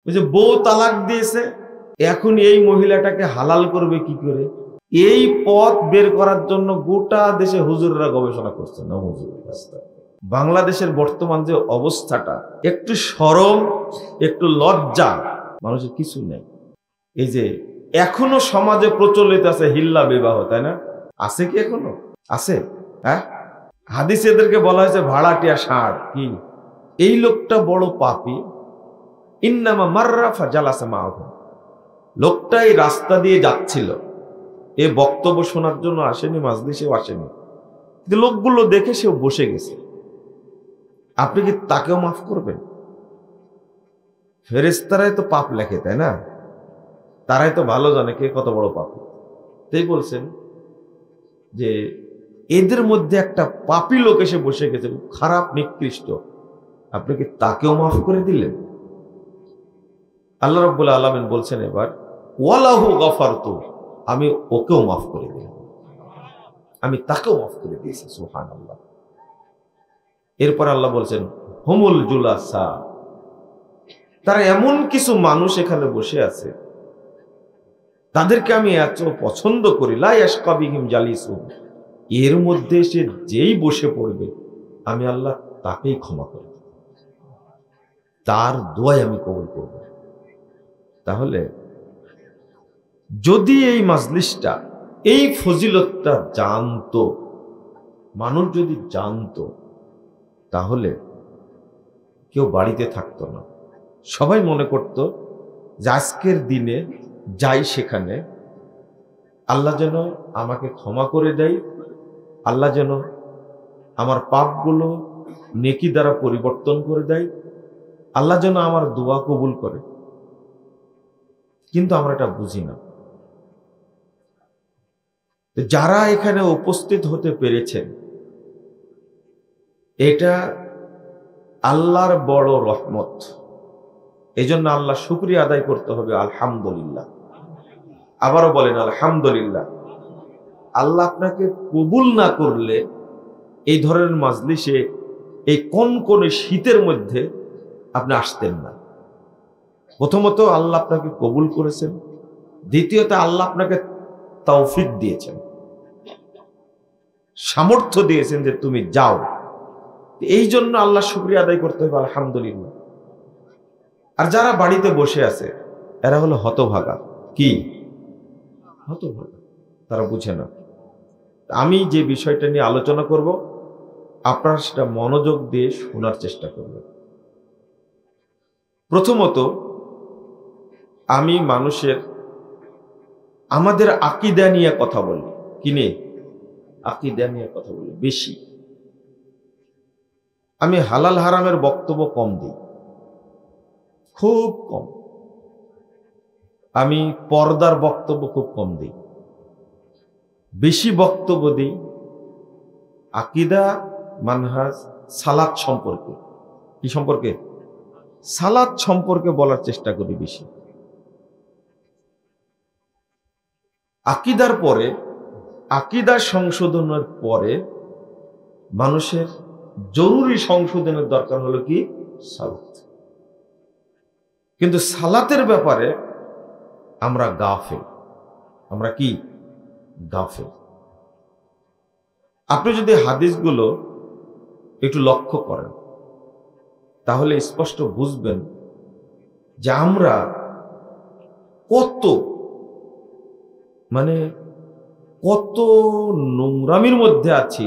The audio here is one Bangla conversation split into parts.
ওই যে বউ তালাক দিয়েছে, এখন এই মহিলাটাকে হালাল করবে কি করে, এই পথ বের করার জন্য গোটা দেশে হুজুররা গবেষণা করছে না। হুজুর বাংলাদেশের বর্তমান যে অবস্থাটা, একটু শরম একটু লজ্জা মানুষের কিছু নেই। এই যে এখনো সমাজে প্রচলিত আছে হিল্লা বিবাহ, তাই না? আছে কি এখনো? আছে? হ্যাঁ, হাদিসে এদেরকে বলা হয়েছে ভাড়াটিয়া ষাঁড়। কি এই লোকটা বড় পাপী, ইন্নামা মাররা ফাজালাসা মাআহু। লোকটা এই রাস্তা দিয়ে যাচ্ছিল, এ বক্তব্য শোনার জন্য আসেনি, মাজলিসেও আসেনি, কিন্তু লোকগুলো দেখে সেও বসে গেছে। আপনি কি তাকেও মাফ করবেন? ফেরেশতারাই তো পাপ লেখে, তাই না? তারাই তো ভালো জানে কে কত বড় পাপী। তাই বলছেন যে এদের মধ্যে একটা পাপী লোক এসে বসে গেছে, খারাপ নিকৃষ্ট, আপনি কি তাকেও মাফ করে দিলেন? আল্লাহ রাব্বুল আলামিন বলছেন এবার ওয়ালাহু গাফারতু, আমি ওকেও মাফ করে দিলাম, আমি তাকেও মাফ করে দিয়েছি। সুবহানাল্লাহ। এরপর আল্লাহ বলছেন হুমুল জুলাসা, তারা এমন কিছু মানুষ এখানে বসে আছে, তাদেরকে আমি এত পছন্দ করি। লা ইয়াশকা বিহিম জালিসুহুম, এর মধ্যে সে যেই বসে পড়বে আমি আল্লাহ তাকেই ক্ষমা করব, তার দোয়াই আমি কবুল করব। তাহলে যদি এই মাজলিসটা, এই ফজিলতটা জানতো মানুষ, যদি জানতো, তাহলে কেউ বাড়িতে থাকতো না। সবাই মনে করত যে আজকের দিনে যাই সেখানে আল্লাহ যেন আমাকে ক্ষমা করে দেয়, আল্লাহ যেন আমার পাপগুলো নেকি দ্বারা পরিবর্তন করে দেয়, আল্লাহ যেন আমার দোয়া কবুল করে। কিন্তু আমরা এটা বুঝি না। যারা এখানে উপস্থিত হতে পেরেছেন, এটা আল্লাহর বড় রহমত। এই জন্য আল্লাহ শুকরিয়া আদায় করতে হবে, আলহামদুলিল্লাহ। আবারও বলেন আলহামদুলিল্লাহ। আল্লাহ আপনাকে কবুল না করলে এই ধরনের মাজলিসে এই কোন শীতের মধ্যে আপনি আসতেন না। প্রথমত আল্লাহ আপনাকে কবুল করেছেন, দ্বিতীয়ত আল্লাহ আপনাকে তৌফিক দিয়েছেন, সামর্থ্য দিয়েছেন যে তুমি যাও। এই জন্য আল্লাহ শুকরিয়া আদায় করতে হবে, আলহামদুলিল্লাহ। আর যারা বাড়িতে বসে আছে এরা হলো হতভাগা। কি হতভাগা? তারা বুঝে না। আমি যে বিষয়টা নিয়ে আলোচনা করব, আপনারা সেটা মনোযোগ দিয়ে শোনার চেষ্টা করবেন। প্রথমত আমি আমাদের আকীদা নিয়ে কথা বলি। কি নিয়ে? আকীদা নিয়ে কথা বলি বেশি। আমি হালাল হারামের বক্তব্য কম দিই, খুব কম। আমি পর্দার বক্তব্য খুব কম দিই, বেশি বক্তব্য দিই আকীদা, মানহাজ, সালাত সম্পর্কে। কি সম্পর্কে? সালাত সম্পর্কে বলার চেষ্টা করি বেশি। আকীদার পরে, আকীদা সংশোধনের পরে মানুষের জরুরি সংশোধনের দরকার হলো কি? সালাত। কিন্তু সালাতের ব্যাপারে আমরা গাফেল। আমরা কি? গাফেল। আপনি যদি হাদিসগুলো একটু লক্ষ্য করেন তাহলে স্পষ্ট বুঝবেন যে আমরা কত নোংরামির মধ্যে আছি।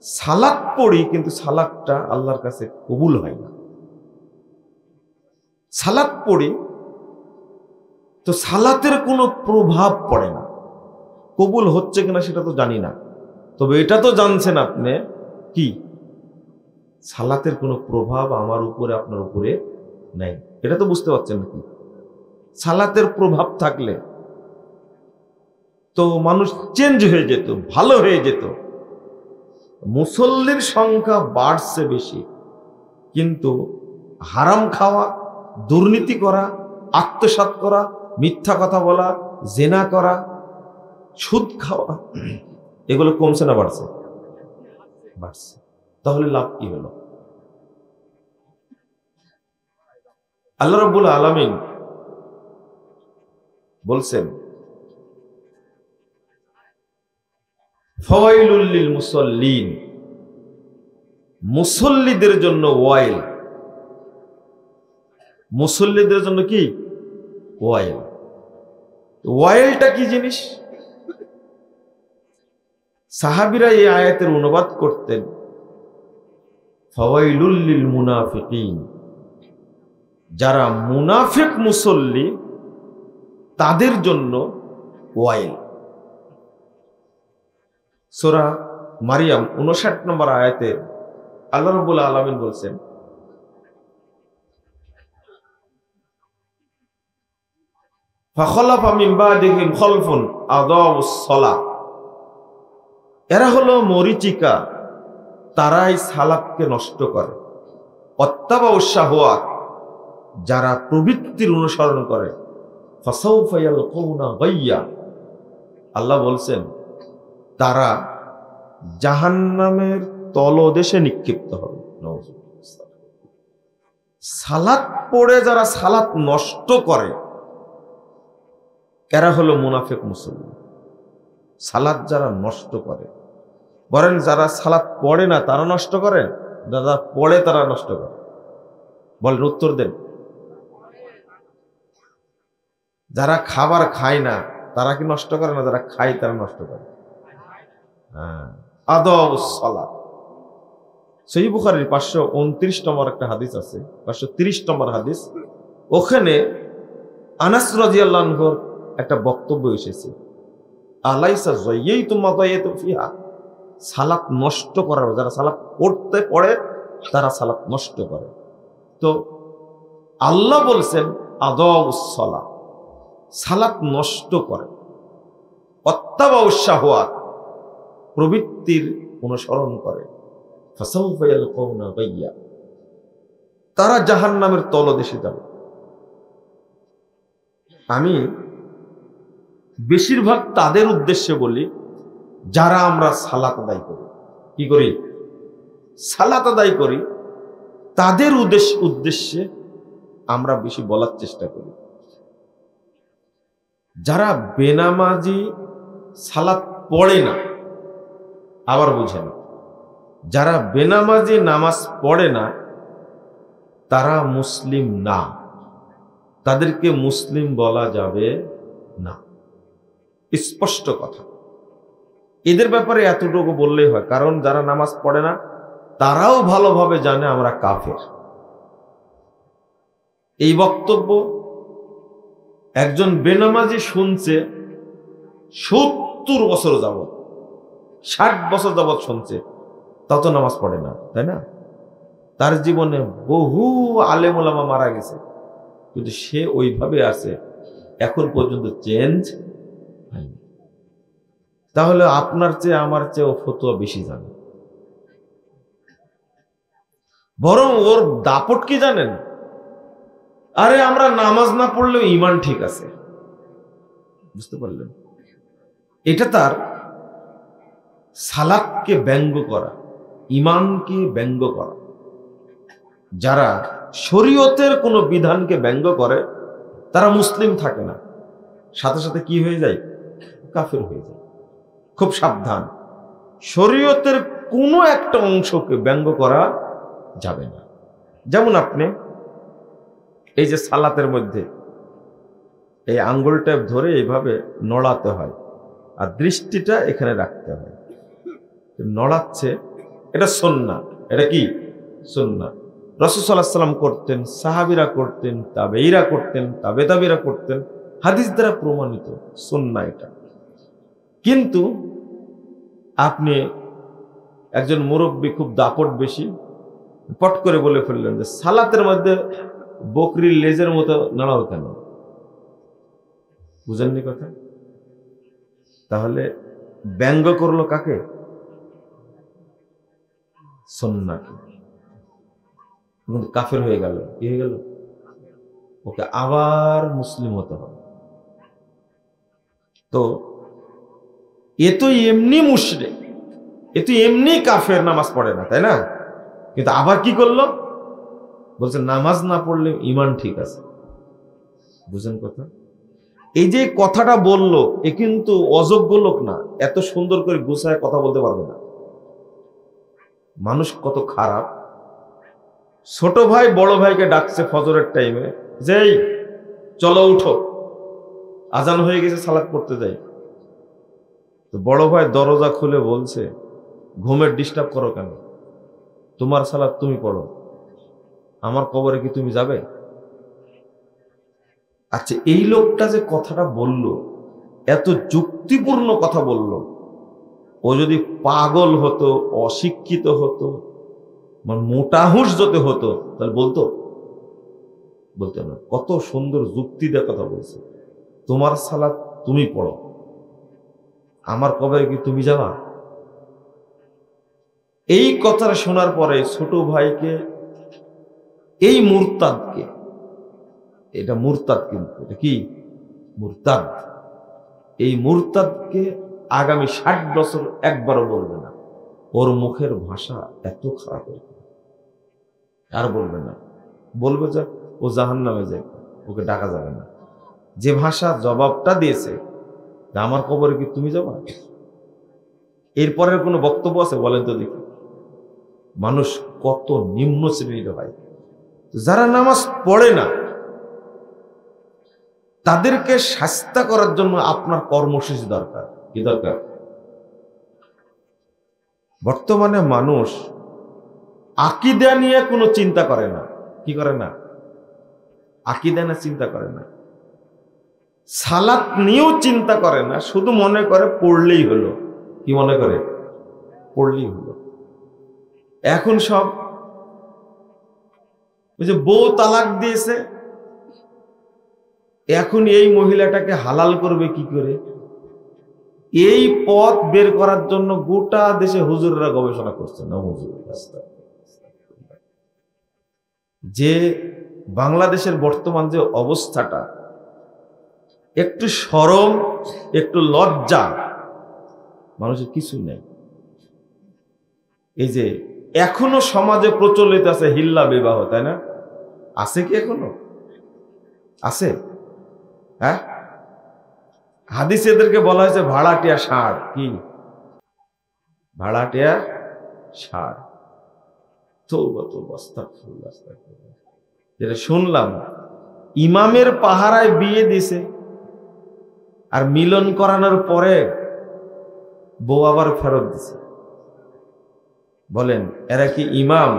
সালাত পড়ি কিন্তু সালাতটা আল্লাহর কাছে কবুল হয় না। সালাত পড়ি তো সালাতের কোনো প্রভাব পড়ে না। কবুল হচ্ছে কিনা সেটা তো জানি না, তবে এটা তো জানছেন আপনি কি সালাতের কোনো প্রভাব আমার উপরে আপনার উপরে নাই। এটা তো বুঝতে পারছেন নাকি? সালাতের প্রভাব থাকলে তো মানুষ চেঞ্জ হয়ে যেত, ভালো হয়ে যেত। মুসল্লির সংখ্যা বাড়ছে বেশি, কিন্তু হারাম খাওয়া, দুর্নীতি করা, আত্মসাৎ করা, মিথ্যা কথা বলা, জেনা করা, সুদ খাওয়া, এগুলো কমছে না বাড়ছে? বাড়ছে। তাহলে লাভ কি হলো? আল্লাহ রাব্বুল আলামিন বলছেন ফাওয়াইলুল লিল মুসাল্লিন, মুসল্লিদের জন্য ওয়াইল। মুসল্লিদের জন্য কি ওয়াইল? ওয়াইলটা কি জিনিস? সাহাবীরা এই আয়াতের অনুবাদ করতেন ফাওয়াইলুল লিল মুনাফিকিন, যারা মুনাফিক মুসল্লি তাদের জন্য ওয়াইল। সূরা মারিয়াম 59 নম্বর আয়াতে আল্লাহ রাব্বুল আলামিন বলছেন ফাখলাফা মিন বাদিহিম খালফুন আদাউস সালাহ, এরা হলো মরিচিকা, তারাই সালাতকে নষ্ট করে। ওয়াত্তাবাউশ শাহওয়াত, যারা প্রবৃত্তির অনুসরণ করে। ফাসাউফা ইয়ালকুনা গাইয়া, আল্লাহ বলছেন তারা জাহান্নামের তলদেশে নিক্ষিপ্ত হবে। সালাত পড়ে যারা সালাত নষ্ট করে এরা হলো মুনাফিক মুসলমান। সালাত যারা নষ্ট করে, বলেন যারা সালাত পড়ে না তারা নষ্ট করে, যারা পড়ে তারা নষ্ট করে? বলেন, উত্তর দেন। যারা খাবার খায় না তারা কি নষ্ট করে না? যারা খায় তারা নষ্ট করে। আদাউস সালাত। সহিহ বুখারীর 529 নম্বর একটা হাদিস আছে, 530 নম্বর হাদিস। ওখানে আনাস রাদিয়াল্লাহু আনহুর একটা বক্তব্য এসেছে, আলাইসা যায়্যাইতুম মা যায়্যাতুম ফিহা, সালাত নষ্ট করার, যারা সালাত পড়তে পড়ে তারা সালাত নষ্ট করে। তো আল্লাহ বলছেন আদাউস সালাহ, সালাত নষ্ট করে। ওয়াত্তাবাউশ শাহওয়াত, প্রবৃত্তির অনুসরণ করে। ফাসাউফা ইয়ালকুনা গাইয়া, তারা জাহান্নামের তলদেশে যাবে। আমি বেশিরভাগ তাদের উদ্দেশ্যে বলি যারা আমরা সালাত আদায় করি। কি করি? সালাত আদায় করি, তাদের উদ্দেশ্যে আমরা বেশি বলার চেষ্টা করি। যারা বেনামাজি সালাত পড়ে না, আবার বুঝেন, যারা বেনামাজি নামাজ পড়ে না তারা মুসলিম না, তাদেরকে মুসলিম বলা যাবে না। স্পষ্ট কথা। এদের ব্যাপারে এতটুকু বললেই হয়, কারণ যারা নামাজ পড়ে না তারাও ভালোভাবে জানে আমরা কাফের। এই বক্তব্য একজন বেনামাজি শুনছে 70 বছর যাবৎ, 60 বছর যাবৎ শুনছে, তত নামাজ পড়ে না, তাই না? তার জীবনে বহু আলেম ওলামা মারা গেছে, কিন্তু সে ওইভাবে আছে, এখন পর্যন্ত চেঞ্জ হয়নি। তাহলে আপনার চেয়ে আমার চেয়ে ও ফতোয়া বেশি জানে। বরং ওর দাপট কি জানেন? আরে আমরা নামাজ না পড়লেও ঈমান ঠিক আছে। বুঝতে পারলেন? এটা তার সালাতকে ব্যঙ্গ করা, ঈমানকে ব্যঙ্গ করা। যারা শরীয়তের কোনো বিধানকে ব্যঙ্গ করে তারা মুসলিম থাকে না, সাথে সাথে কি হয়ে যায়? কাফের হয়ে যায়। খুব সাবধান, শরীয়তের কোনো একটা অংশকে ব্যঙ্গ করা যাবে না। যেমন আপনি এই যে সালাতের মধ্যে এই আঙ্গুলটা ধরে এইভাবে নড়াতে হয়, আর দৃষ্টিটা এখানে রাখতে হয়। নড়াচ্ছে, এটা সুন্নাহ। এটা কি? সুন্নাহ। রাসূল সাল্লাল্লাহু আলাইহি ওয়াসাল্লাম করতেন, সাহাবীরা করতেন, তাবেঈরা করতেন, তাবেঈরা করতেন, হাদিস দ্বারা প্রমাণিত সুন্নাহ এটা। কিন্তু আপনি একজন মুরব্বী, খুব দাপট বেশি, পট করে বলে ফেললেন যে সালাতের মধ্যে বকরির লেজের মতো নাড়াও কেন? বুঝেননি কথা? তাহলে ব্যঙ্গ করলো কাকে? সুন্নাহকে। কিন্তু কাফের হয়ে গেল। কি হয়ে গেল? ওকে আবার মুসলিম হতে হবে। তো এ তো এমনি মুশরিক, এ তো এমনি কাফের, নামাজ পড়ে না, তাই না? কিন্তু আবার কি করলো? বলছে নামাজ না পড়লে ইমান ঠিক আছে। বুঝেন কথা? এই যে কথাটা বললো, এ কিন্তু অযোগ্য লোক না, এত সুন্দর করে গুছায় কথা বলতে পারবে না। মানুষ কত খারাপ। ছোট ভাই বড় ভাইকে ডাকছে ফজরের টাইমে, যেই চলো উঠো, আজান হয়ে গেছে, সালাত পড়তে যাই। তো বড় ভাই দরজা খুলে বলছে, ঘুমের ডিস্টার্ব করো কেন? তোমার সালাত তুমি পড়ো, আমার কবরে কি তুমি যাবে? আচ্ছা, এই লোকটা যে কথাটা বলল, এত যুক্তিপূর্ণ কথা বলল, ও যদি পাগল হতো, অশিক্ষিত হতো, মোটাহুশ যদি হতো, তাহলে বলতো না। কত সুন্দর যুক্তি দিয়ে কথা বলছে, তোমার সালাত তুমি পড়ো, আমার কবরে কি তুমি যাবা? এই কথাটা শোনার পরে ছোট ভাইকে, এই মুরতাদকে, এটা মুরতাদ, কিন্তু এটা কি মুরতাদ, এই মুরতাদকে আগামী 60 বছর একবারও বলবে না। ওর মুখের ভাষা এত খারাপ, আর বলবে না। বলবে যে ও জাহান্নামে যায়, ওকে ডাকা যাবে না। যে ভাষা জবাবটা দিয়েছে, আমার কবরে কি তুমি যাবা, এরপরের কোনো বক্তব্য আছে বলেন তো দেখি? মানুষ কত নিম্ন শ্রেণীর ভাই। যারা নামাজ পড়ে না, তাদেরকে শাস্তি করার জন্য আপনার কর্মসূচি দরকার। কি দরকার? বর্তমানে মানুষ আকীদা নিয়ে কোনো চিন্তা করে না। কি করে না? আকীদা নিয়ে চিন্তা করে না, সালাত নিয়েও চিন্তা করে না, শুধু মনে করে পড়লেই হলো। কি মনে করে? পড়লেই হলো। এখন সব ওই যে বউ তালাক দিয়েছে, এখন এই মহিলাটাকে হালাল করবে কি করে, এই পথ বের করার জন্য গোটা দেশে হুজুররা গবেষণা করছে না। যে বাংলাদেশের বর্তমান যে অবস্থাটা, একটু শরম, একটু লজ্জা মানুষের কিছু নেই। এই যে এখনো সমাজে প্রচলিত আছে হিল্লা বিবাহ, তাই না? আছে কি এখনো? আছে? হ্যাঁ, হাদিসে এদেরকে বলা হয়েছে ভাড়াটিয়া ষাঁড়। কি ভাড়াটিয়া ষাঁড়? যেটা শুনলাম, ইমামের পাহারায় বিয়ে দিছে, আর মিলন করানোর পরে বউ আবার ফেরত দিছে। বলেন এরা কি ইমাম?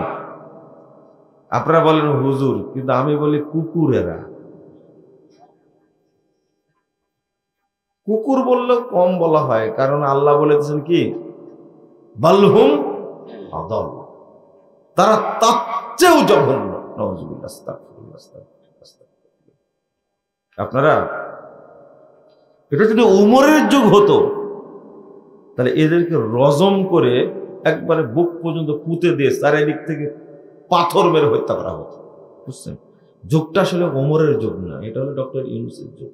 আপনারা বলেন হুজুর, কিন্তু আমি বলি কুকুর। এরা কুকুর বললেও কম বলা হয়, কারণ আল্লাহ বলেছেন কি, বালহুম আদল, তারা তার চেয়েও জঘন্য। আপনারা, এটা যদি উমরের যুগ হতো, তাহলে এদেরকে রজম করে একবারে বুক পর্যন্ত পুঁতে দিয়ে চারিদিক থেকে পাথর মেরে হত্যা করা হতো। বুঝছেন? যুগটা আসলে ওমরের যুগ না, এটা হলো ডক্টর ইউনূসের যুগ।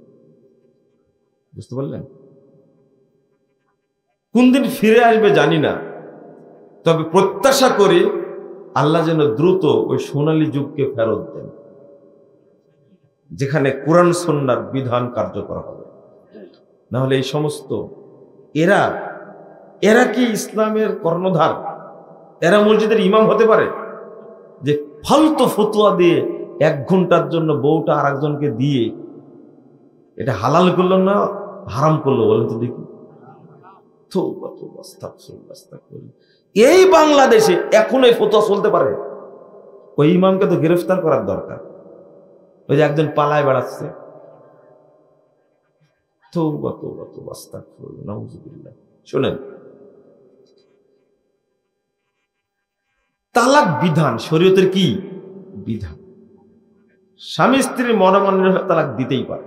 বুঝতে পারলেন? কোন দিন ফিরে আসবে জানি না, তবে প্রত্যাশা করি আল্লাহ যেন দ্রুত ওই সোনালী যুগকে ফেরত দেন, যেখানে কোরআন সুন্নাহর বিধান কার্যকর হবে। না হলে এই সমস্ত এরা কি ইসলামের কর্ণধার? এরা মসজিদের ইমাম হতে পারে? যে ফালতু ফতোয়া দিয়ে 1 ঘন্টার জন্য বউটা আর একজনকে দিয়ে এটা হালাল করলো না হারাম করলো, বলেন তো দেখি? এই বাংলাদেশে এখন এই ফতোয়া চলতে পারে? ওই ইমামকে তো গ্রেফতার করার দরকার। ওই যে একজন পালায় বেড়াচ্ছে। শোনেন, তালাক বিধান শরীয়তের কি বিধান? স্বামী স্ত্রীর মনোমান্য তালাক দিতেই পারে,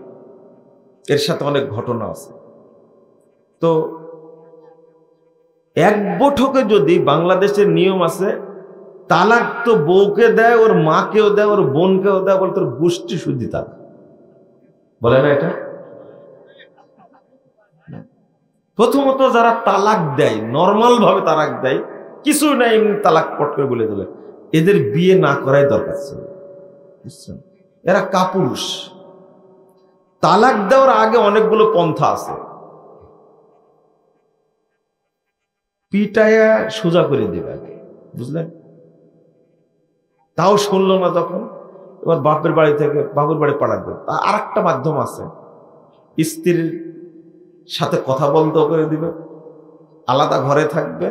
এর সাথে অনেক ঘটনা আছে। তো এক বৈঠকে যদি বাংলাদেশের নিয়ম আছে, তালাক তো বউকে দেয়, ওর মাকেও দেয়, ওর বোনকেও দেয়, বলে তোর গোষ্ঠী শুদ্ধি তালাক, বলে না এটা? প্রথমত যারা তালাক দেয়, নর্মাল ভাবে তালাক দেয়, কিছু নাই, তালাক পট করে বলে দিলে, এদের বিয়ে না করাই দরকার ছিল। বুঝছেন? এরা কাপুরুষ। তালাক দেওয়ার আগে অনেকগুলো পন্থা আছে, পিটায়া সোজা করে দেবে আগে, বুঝলেন? তাও শুনলো না তখন, এবার বাপের বাড়ি থেকে বাবুর বাড়ি পাঠাতে দেবে। আর একটা মাধ্যম আছে, স্ত্রীর সাথে কথা বন্ধ করে দিবে, আলাদা ঘরে থাকবে।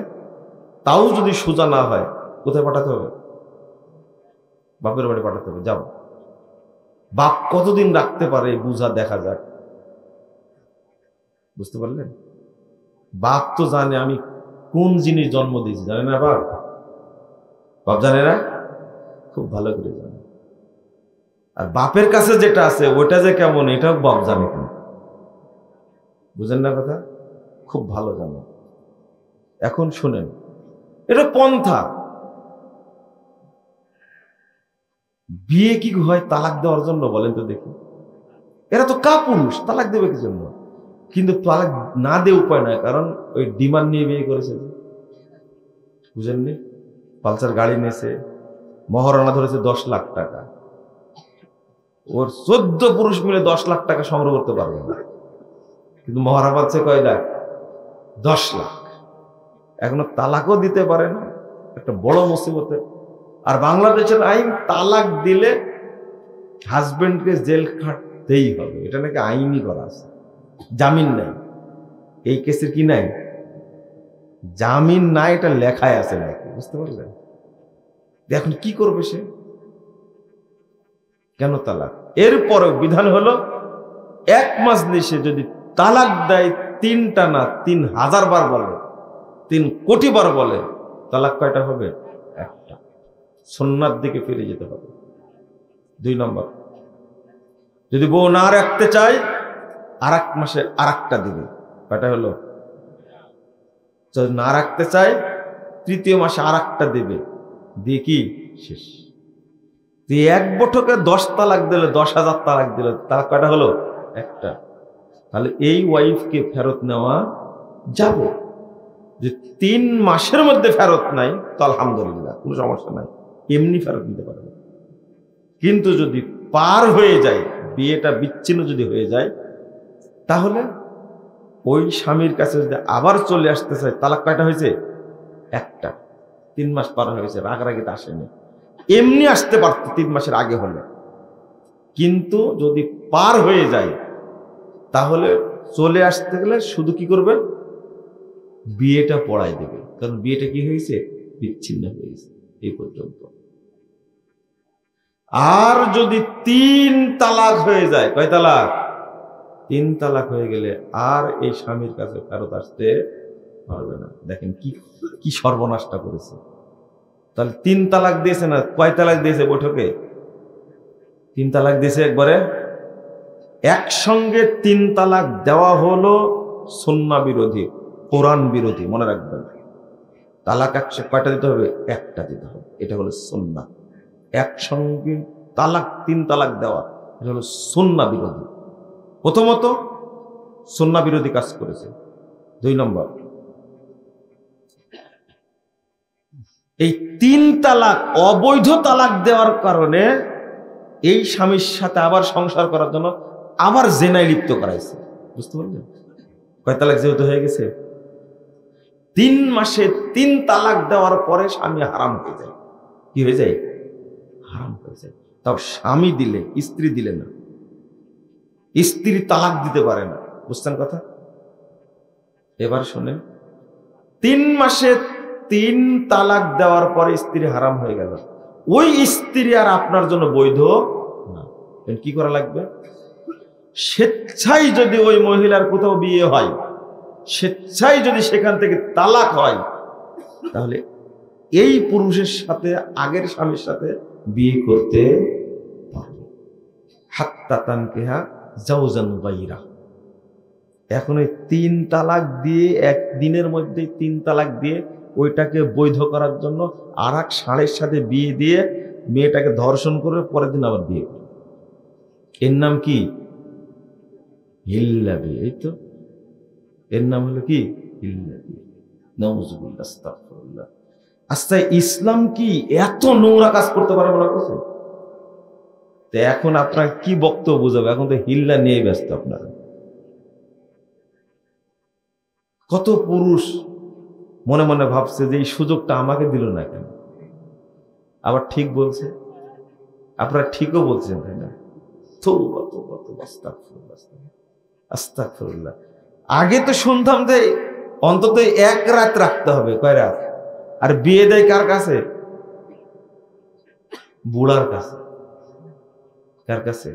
তাও যদি সোজা না হয়, কোথায় পাঠাতে হবে? বাপের বাড়ি পাঠাতে হবে। যাও, বাপ কতদিন রাখতে পারে বুঝা, দেখা যাক। বুঝতে পারলেন? বাপ তো জানে আমি কোন জিনিস জন্ম দিয়েছি, জানে না বাপ? বাপ জানে না? খুব ভালো করে জানে। আর বাপের কাছে যেটা আছে ওটা যে কেমন, এটাও বাপ জানে। কিন্তু বুঝেন না কথা? খুব ভালো জানে। এখন শুনেন, এটা পন্থা। বিয়ে কি হয় তালাক দেওয়ার জন্য, বলেন তো দেখি? এরা তো কাপুরুষ, তালাক দেবে কি জন্য? কিন্তু তালাক না দিয়ে উপায় নাই, কারণ ওই ডিমান্ড নিয়ে বিয়ে করেছে। বুঝেননি? পালসার গাড়ি নিয়েছে, মহারণা ধরেছে 10 লাখ টাকা। ওর 14 পুরুষ মিলে 10 লাখ টাকা সংগ্রহ করতে পারবে না, কিন্তু মহারা পাচ্ছে কয় লাখ? 10 লাখ। এখনো তালাকও দিতে পারে না, একটা বড় মুসিবতে। আর বাংলাদেশের আইন, তালাক দিলে হাজবেন্ডকে জেল খাটতেই হবে, এটা নাকি আইনই করা আছে। জামিন নাই। এই কেসের কি নাই? জামিন নাই, এটা লেখায় আছে নাকি, বুঝতে পারলেন? এখন কি করবে সে? কেন তালাক? এরপরেও বিধান হলো, এক মাজলিসে যদি তালাক দেয় 3টা না 3000 বার বলে, 3 কোটি বার বলে, তালাক কয়টা হবে? একটা। সুন্নাত দিকে ফিরে যেতে হবে। 2 নম্বর, যদি বউ না রাখতে চায়, আর 1 মাসে আর একটা দিবে। কয়টা হলো? যদি না রাখতে চায়, 3য় মাসে আর একটা দেবে, দিয়ে কি শেষ। এক বছরে 10 তালাক দিলে, 10,000 তালাক দিলে, তালাক কয়টা হলো? একটা। তাহলে এই ওয়াইফকে ফেরত নেওয়া যাবে। যে 3 মাসের মধ্যে ফেরত নাই, তো আলহামদুলিল্লাহ, কোনো সমস্যা নাই, এমনি ফেরত নিতে পারবে। কিন্তু যদি পার হয়ে যায়, বিয়েটা বিচ্ছিন্ন যদি হয়ে যায়, তাহলে ওই স্বামীর কাছে যদি আবার চলে আসতে চায়, তালাক কয়টা হয়েছে? একটা। 3 মাস পার হয়েছে, রাগারাগিতে আসেনি, এমনি আসতে পারত 3 মাসের আগে হলে। কিন্তু যদি পার হয়ে যায়, তাহলে চলে আসতে গেলে শুধু কি করবে? বিয়েটা পড়াই দেবে, কারণ বিয়েটা কি হয়েছে? বিচ্ছিন্ন হয়েছে এই পর্যন্ত। আর যদি 3 তালাক হয়ে যায়, কয় তালাক? 3 তালাক হয়ে গেলে আর এই স্বামীর কাছে ফেরত আসতে পারবে না। দেখেন কি কি সর্বনাশটা করেছে। তাহলে 3 তালাক দিয়েছে না, কয় তালাক দিয়েছে বৈঠকে? 3 তালাক দিয়েছে একবারে। একসঙ্গে 3 তালাক দেওয়া হলো সুন্নাহ বিরোধী, কোরআন বিরোধী, মনে রাখবেন। তালাক কয়টা দিতে হবে? একটা দিতে হবে। এটা হলো সুন্নাহ। একসঙ্গে 3 তালাক দেওয়া, এটা হলো সুন্নাহ বিরোধী। প্রথমত সুন্নাহ বিরোধী কাজ করেছে। 2 নম্বর, এই 3 তালাক অবৈধ তালাক দেওয়ার কারণে এই স্বামীর সাথে আবার সংসার করার জন্য আবার জেনায় লিপ্ত করাইছে। বুঝতে পারলেন? কয় তালাক যেহেতু হয়ে গেছে, 3 মাসে 3 তালাক দেওয়ার পরে স্বামী হারাম হয়ে যায়। কি হয়ে যায়? হারাম হয়ে যায়। তাও স্বামী দিলে, স্ত্রী দিলে না। স্ত্রী তালাক দিতে পারে না। বুঝছেন কথা? এবার শোনেন, 3 মাসে 3 তালাক দেওয়ার পরে স্ত্রী হারাম হয়ে গেল, ওই স্ত্রী আর আপনার জন্য বৈধ না। কি করা লাগবে? স্বেচ্ছায় যদি ওই মহিলার কোথাও বিয়ে হয়, স্বেচ্ছায় যদি সেখান থেকে তালাক হয়, তাহলে এই পুরুষের সাথে আগের স্বামীর সাথে বিয়ে করতে পারবে। হাত্তা তানকিহা জাওজান গায়রা। এখন ওই 3 তালাক দিয়ে, একদিনের মধ্যে 3 তালাক দিয়ে ওইটাকে বৈধ করার জন্য আর এক ষাঁড়ের সাথে বিয়ে দিয়ে মেয়েটাকে ধর্ষণ করে পরের দিন আবার বিয়ে করে। এর নাম কি? হিল্লা বিয়ে। এই তো এর নাম হলো কি? হিল্লা বিয়ে। নাউযুবিল্লাহ, আস্তাগফিরুল্লাহ। আচ্ছা, ইসলাম কি এত নোংরা কাজ করতে পারে মনে করছেন? তো এখন আপনার কি বক্তব্য বুঝাবে? এখন তো হিল্লা নিয়ে ব্যস্ত আপনারা। কত পুরুষ মনে মনে ভাবছে যে এই সুযোগটা আমাকে দিল না কেন? আবার ঠিক বলছে, আপনারা ঠিকও বলছেন, তাই না? আস্তাগফিরুল্লাহ। আগে তো শুনতাম যে অন্তত 1 রাত রাখতে হবে, কয় রাত? আর বিয়ে দেয় কার কাছে? বুড়ার কাছে। কার কাছে?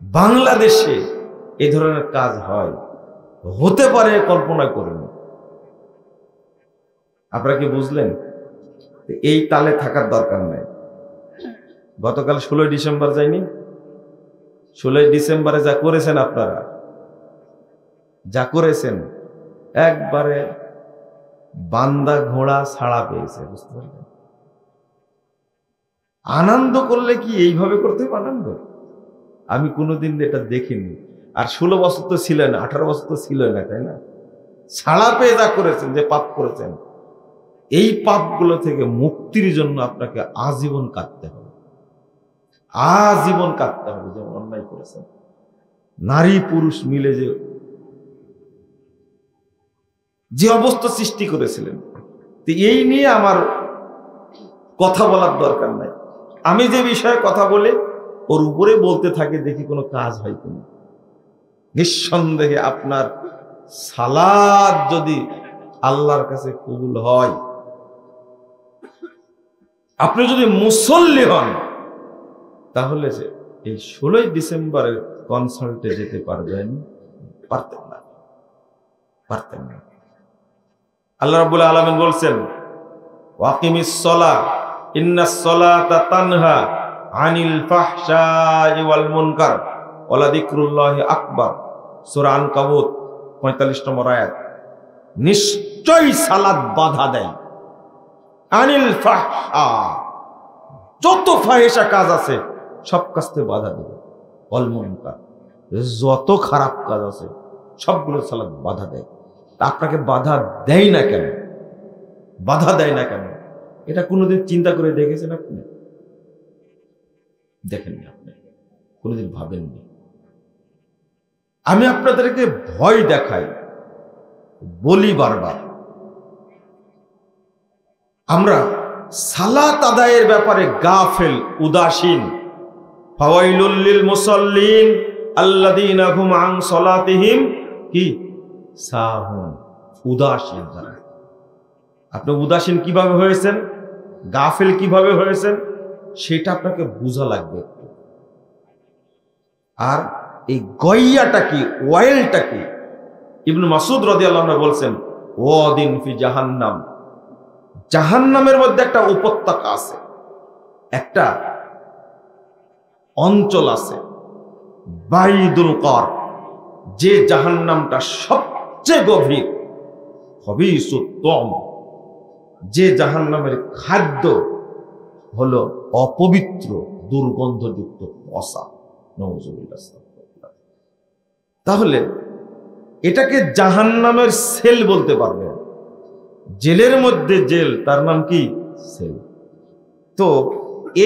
বাংলাদেশে এই ধরনের কাজ হয়, হতে পারে কল্পনা করেন। আপনারা কি বুঝলেন? এই তালে থাকার দরকার নাই। গতকাল 16 ডিসেম্বর যায়নি? 16 ডিসেম্বরে যা করেছেন আপনারা, যা করেছেন, একবারে বান্দা ঘোড়া ছাড়া পেয়েছে, বুঝতে পারলেন? আনন্দ করলে কি এইভাবে করতে হবে আনন্দ? আমি কোনোদিন এটা দেখিনি। আর 16 বছর তো ছিলেন, 18 বছর তো ছিল না, তাই না? ছাড়া পেয়ে যা করেছেন, যে পাপ করেছেন, এই পাপগুলো থেকে মুক্তির জন্য আপনাকে আজীবন কাঁদতে হবে, আজীবন কাঁদতে হবে। যে অন্যায় করেছেন, নারী পুরুষ মিলে যে অবস্থা সৃষ্টি করেছিলেন, এই নিয়ে আমার কথা বলার দরকার নাই। আমি যে বিষয়ে কথা বলে ওর উপরে বলতে থাকি, দেখি কোনো কাজ হয় কিনা। নিঃসন্দেহে আপনার সালাত যদি আল্লাহর কাছে কবুল হয়, আপনি যদি মুসল্লি হন, তাহলে যে এই 16 ডিসেম্বরের কনসার্টে যেতে পারবেন? পারতেন না, পারতেন না। আল্লাহ রাব্বুল আলামিন বলছেন, ওয়াকিমিস সালাহ ইন্নাস সালাতা তানহা আনিল ফাহশাই ওয়াল মুনকার ওয়ালা যিকরুল্লাহি আকবার। সূরা আনকাবুত 45 নম্বর আয়াত। নিশ্চয়ই সালাত বাধা দেয় আনিল ফাহশা, যত ফাহিশা কাজ আছে সব কাজ থেকে বাধা দেবে। ওয়াল মুনকার, যত খারাপ কাজ আছে সবগুলো সালাত বাধা দেয়। আপনাকে বাধা দেয় না কেন? বাধা দেয় না কেন? এটা কোনোদিন চিন্তা করে দেখেছেন আপনি? দেখেননি, আপনি কোনোদিন ভাবেননি। আমি আপনাদেরকে ভয় দেখাই, বলি বারবার, আমরা সালাত আদায়ের ব্যাপারে গাফেল, উদাসীন। ফাওয়াইলুল লিল মুসাল্লিন আল্লাযীনা হুম আন সালাতিহিম কি সাহুন। উদাসীন যারা। আপনি উদাসীন কিভাবে হয়েছেন, গাফেল কিভাবে হয়েছেন, সেটা আপনাকে বোঝা লাগবে একটু। আর এই গইয়াটা কি, ওয়াইলটা কি? ইবনে মাসউদ রাদিয়াল্লাহু আনহু বলছেন, ওয়াদিন ফি জাহান্নাম, জাহান্নামের মধ্যে একটা উপত্যকা আছে, একটা অঞ্চল আছে, বাইদুল কর, যে জাহান্নামটা সবচেয়ে গভীর, খবিসুত্তম, যে জাহান্নামের খাদ্য হলো অপবিত্র, দুর্গন্ধযুক্ত পচা। নাউযুবিল্লাহ। তাহলে এটাকে জাহান্নামের সেল বলতে পারবে। জেলের মধ্যে জেল, তার নাম কি? সেল। তো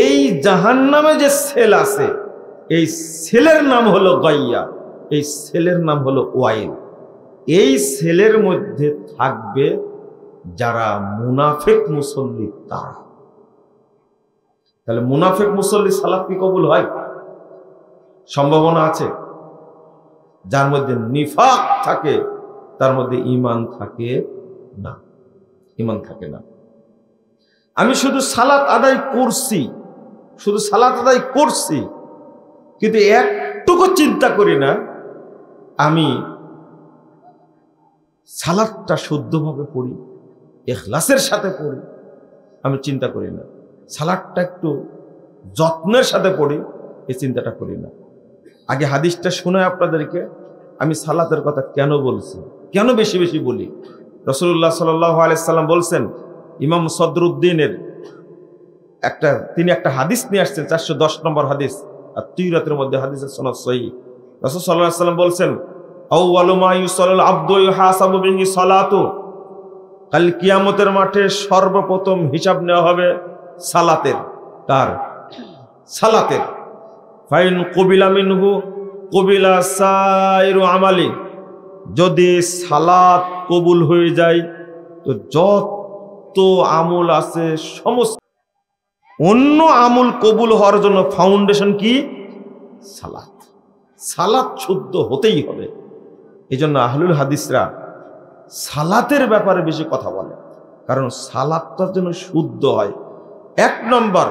এই জাহান্নামে যে সেল আছে, এই সেলের নাম হলো গাইয়া, এই সেলের নাম হলো ওয়াইল। এই সেলের মধ্যে থাকবে যারা মুনাফিক মুসল্লি, তারা। তাহলে মুনাফিক মুসল্লি সালাত কি কবুল হয়? সম্ভাবনা আছে। যার মধ্যে নিফাক থাকে, তার মধ্যে ঈমান থাকে না, ঈমান থাকে না। আমি শুধু সালাত আদায় করছি, শুধু সালাত আদায় করছি, কিন্তু একটুকু চিন্তা করি না আমি সালাতটা শুদ্ধভাবে পড়ি, ইখলাসের সাথে পড়ি। আমি চিন্তা করি না সালাতটা একটু যত্নের সাথে পড়ি, এই চিন্তাটা করি না। আগে হাদিসটা শুনে আপনাদেরকে আমি সালাতের কথা কেন বলছি, কেন বেশি বেশি বলি। রাসূলুল্লাহ সাল্লাল্লাহু আলাইহি সাল্লাম বলছেন, ইমাম সদরুদ্দিনের তিনি একটা হাদিস নিয়ে আসছেন, 410 নম্বর হাদিস, আর তিরাতের মধ্যে হাদিসের সনদ সহিহ। রাসূল সাল্লাল্লাহু আলাইহি সাল্লাম বলছেন, আউয়ালু মা ইউসাল্লুল আবদু ইউহাসাবু বিহি সালাতু, কাল কিয়ামতের মাঠে সর্বপ্রথম হিসাব নেওয়া হবে সালাতের, কার? সালাতের। ফাইন কবিলা মিনহু কবিলা সাইরু আমালি, যদি সালাত কবুল হয়ে যায় তো যত আমল আছে সমস্ত, অন্য আমল কবুল হওয়ার জন্য ফাউন্ডেশন কি? সালাত। সালাত শুদ্ধ হতেই হবে। এই জন্য আহলুল হাদিসরা সালাতের ব্যাপারে বেশি কথা বলে, কারণ সালাতটা যেন শুদ্ধ হয়। 1 নম্বর,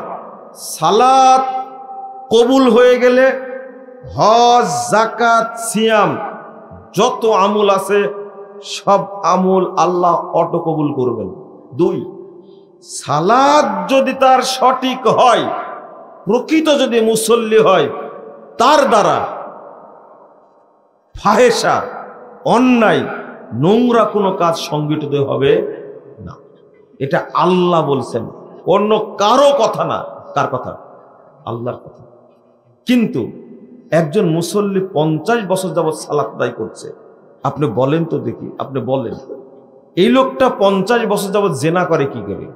সালাত কবুল হয়ে গেলে হজ, যাকাত, সিয়াম যত আমল আছে সব আমল আল্লাহ অটো কবুল করবেন। 2, সালাত যদি তার সঠিক হয়, প্রকৃত যদি মুসল্লি হয়, তার দ্বারা ফাহেশা, অন্যায়, নোংরা কোনো কাজ সংগঠিত হবে না। এটা আল্লাহ বলছেন, অন্য কারো কথা না। কার কথা? আল্লাহর কথা। কিন্তু একজন মুসল্লি 50 বছর যাবৎ সালাত আদায় করছে, আপনি বলেন তো দেখি, আপনি বলেন এই লোকটা 50 বছর যাবৎ জেনা করে কি করে?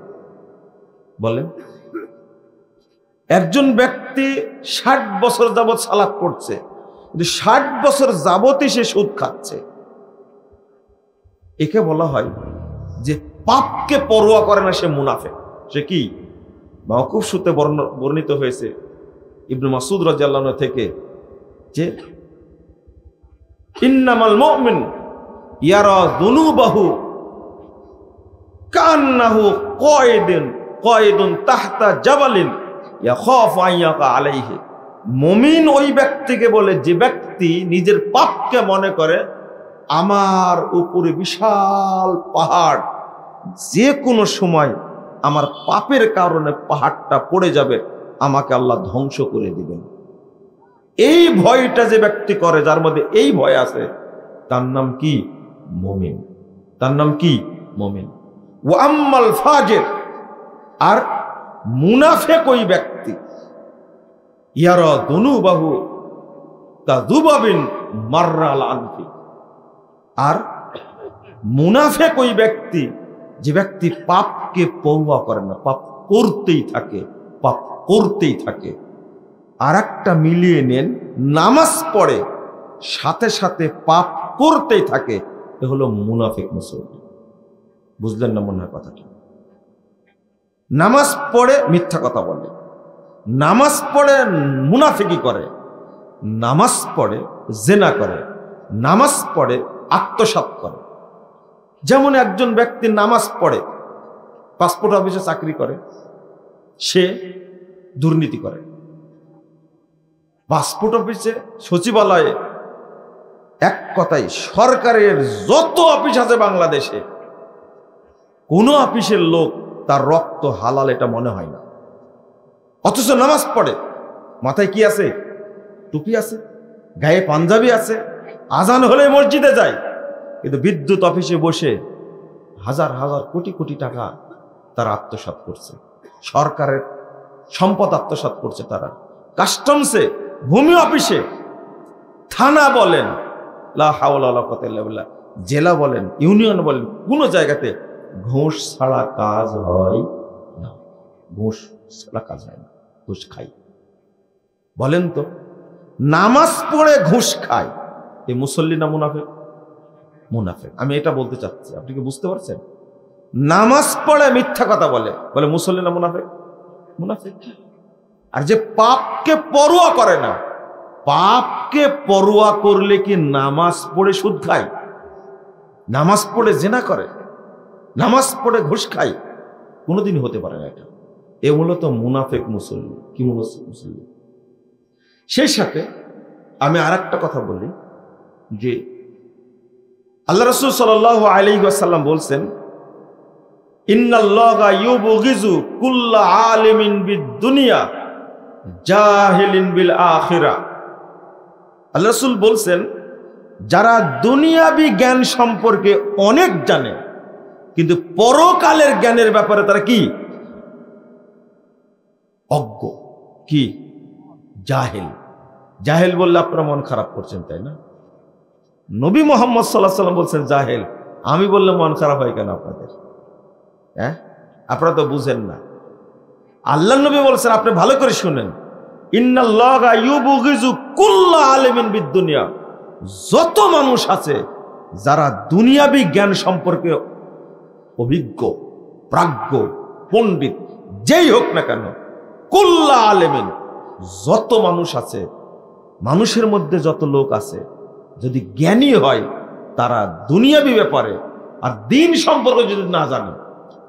বলেন। একজন ব্যক্তি 60 বছর যাবৎ সালাত করছে, কিন্তু 60 বছর যাবতই সে সুদ খাচ্ছে। একে বলা হয় যে পাপকে পরোয়া করে না, সে মুনাফিক। সে কি? মাওকুফ সূত্রে বর্ণিত হয়েছে ইবনে মাসউদ রাদিয়াল্লাহু আনহু থেকে যে ইন্নামাল মুমিন ইয়ারা যুনুবাহু কান্নাহু কায়দুন তাহতা জাবালিন ইয়াখাফু আন ইয়াকা আলাইহি। মুমিন ওই ব্যক্তিকে বলে যে ব্যক্তি নিজের পাপকে মনে করে আমার উপরে বিশাল পাহাড়, যে কোনো সময় আমার পাপের কারণে পাহাড়টা পড়ে যাবে, আমাকে আল্লাহ ধ্বংস করে দিবেন। এই ভয়টা যে ব্যক্তি করে, যার মধ্যে এই ভয় আছে, তার নাম কি? মুমিন। তার নাম কি? মুমিন। ওয়া আম্মাল ফাজির, আর মুনাফিক ওই ব্যক্তি ইয়ারা দুনুবাহু কাযুবাবিন মাররাল আনফি, আর মুনাফিক ওই ব্যক্তি যে ব্যক্তি পাপকে পরোয়া করে না, পাপ করতেই থাকে, পাপ করতেই থাকে। আর একটা মিলিয়ে নেন, নামাজ পড়ে সাথে সাথে পাপ করতেই থাকে, এ হলো মুনাফিক মুসলমান। বুঝলেন না মনে হয় কথাটা? নামাজ পড়ে মিথ্যা কথা বলে, নামাজ পড়ে মুনাফিকি করে, নামাজ পড়ে জেনা করে, নামাজ পড়ে আত্মসাৎ করে। যেমন একজন ব্যক্তি নামাজ পড়ে, পাসপোর্ট অফিসে চাকরি করে, সে দুর্নীতি করে। পাসপোর্ট অফিসে, সচিবালয়ে, এক কথায় সরকারের যত অফিস আছে বাংলাদেশে, কোন অফিসের লোক তার রক্ত হালাল এটা মনে হয় না, অথচ নামাজ পড়ে। মাথায় কি আছে? টুপি আছে, গায়ে পাঞ্জাবি আছে, আজান হলে মসজিদে যায়, কিন্তু বিদ্যুৎ অফিসে বসে হাজার হাজার কোটি কোটি টাকা তারা আত্মসাৎ করছে, সরকারের সম্পদ আত্মসাৎ করছে তারা। কাস্টমসে, ভূমি অফিসে, থানা বলেন, লা হাওলা ওয়ালা কুওয়াতা ইল্লা বিল্লাহ, জেলা বলেন, ইউনিয়ন বলেন, কোন জায়গাতে ঘুষ ছাড়া কাজ হয় না। ঘুষ ছাড়া কাজ হয় না, ঘুষ খাই। বলেন তো, নামাজ পড়ে ঘুষ খায়, এই মুসল্লি না মুনাফিক? মুনাফিক। আমি এটা বলতে চাচ্ছি, আপনি কি বুঝতে পারছেন? নামাজ পড়ে মিথ্যা কথা বলে, বলে মুসল্লি না মুনাফিক? মুনাফিক। আর যে পাপকে পরোয়া করে না, পাপকে পরোয়া করলে কি নামাজ পড়ে সুদ খায়, নামাজ পড়ে জিনা করে, নামাজ পড়ে ঘুষ খায়? কোনোদিন হতে পারে না এটা। এ মূলত মুনাফিক মুসল্লি। কি মুসল্লি? সেই সাথে আমি আর একটা কথা বলি যে আল্লাহ রাসূল সাল্লাল্লাহু আলাইহি ওয়াসাল্লাম বলছেন, ইন্নাল্লাহা ইউবগিজু কুল্লা আলিমিন বিদ-দুনিয়া জাহিলিন বিল আখিরা। আল্লাহ রাসূল বলছেন, যারা দুনিয়াবি জ্ঞান সম্পর্কে অনেক জানে কিন্তু পরকালের জ্ঞানের ব্যাপারে তারা কি? অজ্ঞ। কি? জাহেল। জাহেল বললে আপনারা মন খারাপ করছেন, তাই না? নবী মুহাম্মদ সাল্লাল্লাহু আলাইহি ওয়াসাল্লাম বলছেন জাহেল, আমি বললে মন খারাপ হয় কেন আপনাদের? হ্যাঁ, আপনারা তো বুঝেন না। আল্লাহ নবী বলছেন, আপনি ভালো করে শুনেন, ইন্নাল্লাহা ইউবগিজু কুল্লা আলিমিন বিদ-দুনিয়া, যত মানুষ আছে যারা দুনিয়াবি জ্ঞান সম্পর্কে অভিজ্ঞ, প্রাজ্ঞ, পণ্ডিত, যেই হোক না কেন, কুল্লা আলিমিন, যত মানুষ আছে, মানুষের মধ্যে যত লোক আছে, যদি জ্ঞানী হয় তারা দুনিয়াবি ব্যাপারে আর দিন সম্পর্কে যদি না জানে,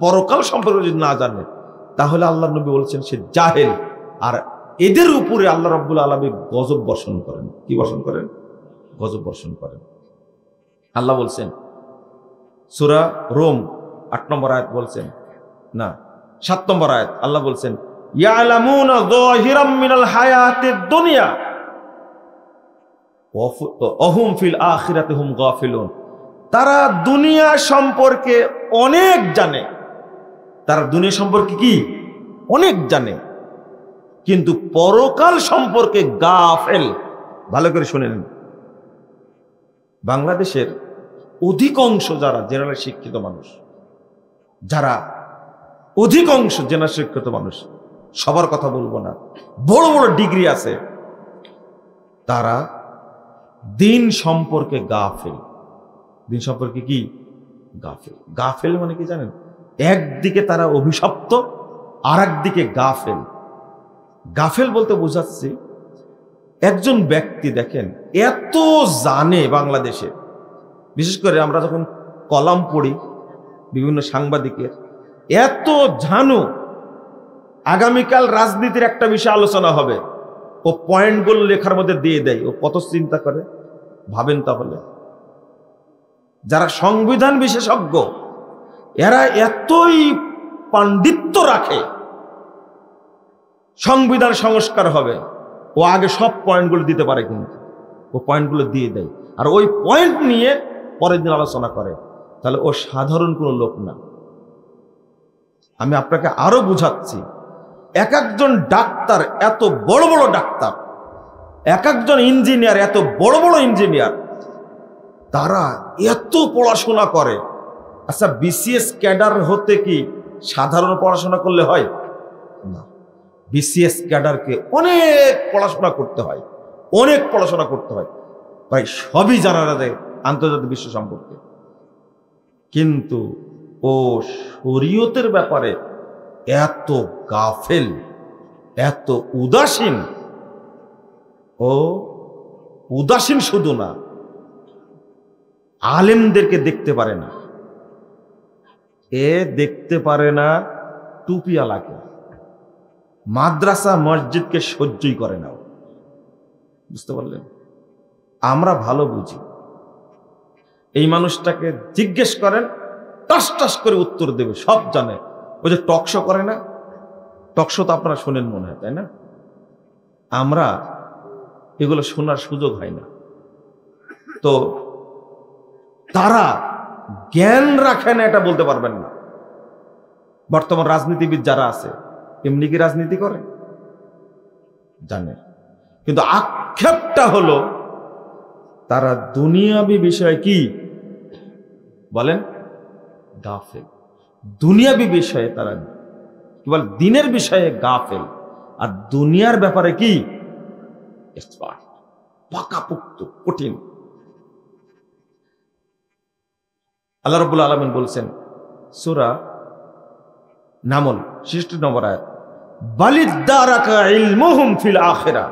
পরকাল সম্পর্কে যদি না জানে, তাহলে আল্লাহ নবী বলছেন সে জাহেল। আর এদের উপরে আল্লাহ রাব্বুল আলামিন গজব বর্ষণ করেন। কি বর্ষণ করেন? গজব বর্ষণ করেন। আল্লাহ বলছেন সূরা রোম 8 নম্বর আয়াত বলছেন, না 7 নম্বর আয়াত, আল্লাহ বলছেন ইয়ালামুনা যাহিরাম মিনাল হায়াতিদ দুনিয়া ওয়া হুম ফিল আখিরাতি হুম গাফিলুন। তারা দুনিয়া সম্পর্কে অনেক জানে, তারা দুনিয়া সম্পর্কে কি অনেক জানে, কিন্তু পরকাল সম্পর্কে গাফেল। ভালো করে শুনে নিন, বাংলাদেশের অধিকাংশ যারা জেনারেল শিক্ষিত মানুষ, যারা অধিকাংশ জেনারেল শিক্ষিত মানুষ, সবার কথা বলবো না, বড় বড় ডিগ্রি আছে, তারা দিন সম্পর্কে গাফেল। দিন সম্পর্কে কি গাফেল? গাফেল মানে কি জানেন? একদিকে তারা অভিশপ্ত, আর একদিকে গাফেল। গাফেল বলতে বোঝাচ্ছি, একজন ব্যক্তি দেখেন এত জানে বাংলাদেশে, বিশেষ করে আমরা যখন কলাম পড়ি বিভিন্ন সাংবাদিকের, এত জানো, আগামীকাল রাজনীতির একটা বিষয় আলোচনা হবে, ও পয়েন্টগুলো লেখার মধ্যে দিয়ে দেয়। ও কত চিন্তা করে ভাবেন তাহলে। যারা সংবিধান বিশেষজ্ঞ, এরা এতই পাণ্ডিত্য রাখে, সংবিধান সংস্কার হবে, ও আগে সব পয়েন্টগুলো দিতে পারে, কিন্তু ও পয়েন্টগুলো দিয়ে দেয়, আর ওই পয়েন্ট নিয়ে পরের দিন আলোচনা করে। তাহলে ও সাধারণ কোনো লোক না। আমি আপনাকে আরো বুঝাচ্ছি, এক একজন ডাক্তার, এত বড় বড় ডাক্তার, এক একজন ইঞ্জিনিয়ার, এত বড় বড় ইঞ্জিনিয়ার, তারা এত পড়াশোনা করে। আচ্ছা, বিসিএস ক্যাডার হতে কি সাধারণ পড়াশোনা করলে হয়? না, বিসিএস ক্যাডারকে অনেক পড়াশোনা করতে হয়, অনেক পড়াশোনা করতে হয়, ভাই সবই জানা যায় আন্তর্জাতিক বিশ্ব সম্পর্কে। কিন্তু ও শরীয়তের ব্যাপারে এত গাফেল, এত উদাসীন। ও উদাসীন শুধু না, আলেমদেরকে দেখতে পারে না। এ দেখতে পারে না টুপিওয়ালাকে, মাদ্রাসা মসজিদকে সহ্যই করে না। বুঝতে পারলেন? আমরা ভালো বুঝি। এই মানুষটাকে জিজ্ঞেস করেন, টাস টাস করে উত্তর দেবে, সব জানে। ওই যে টকশো করে না, টকশো তো আপনারা শোনেন মনে হয়, তাই না? আমরা এগুলো শোনার সুযোগ হয় না। তো তারা জ্ঞান রাখে না, এটা বলতে পারবেন না। বর্তমান রাজনীতিবিদ যারা আছে, এমনি কি রাজনীতি করে? জানে, কিন্তু আক্ষেপটা হলো তারা দুনিয়াবি বিষয়ে কি বলেন? গাফেল। দুনিয়াবি বিষয়ে তারা কি বল? দিনের বিষয়ে গাফেল, আর দুনিয়ার ব্যাপারে কি এক্সপার্ট, পাকাপোক্ত, কঠিন। আল্লাহ রাব্বুল আলামিন বলছেন সূরা নামল 66 নম্বর আয়াত, বালিদ্দারাকা ইলমুহুম ফিল আখিরা।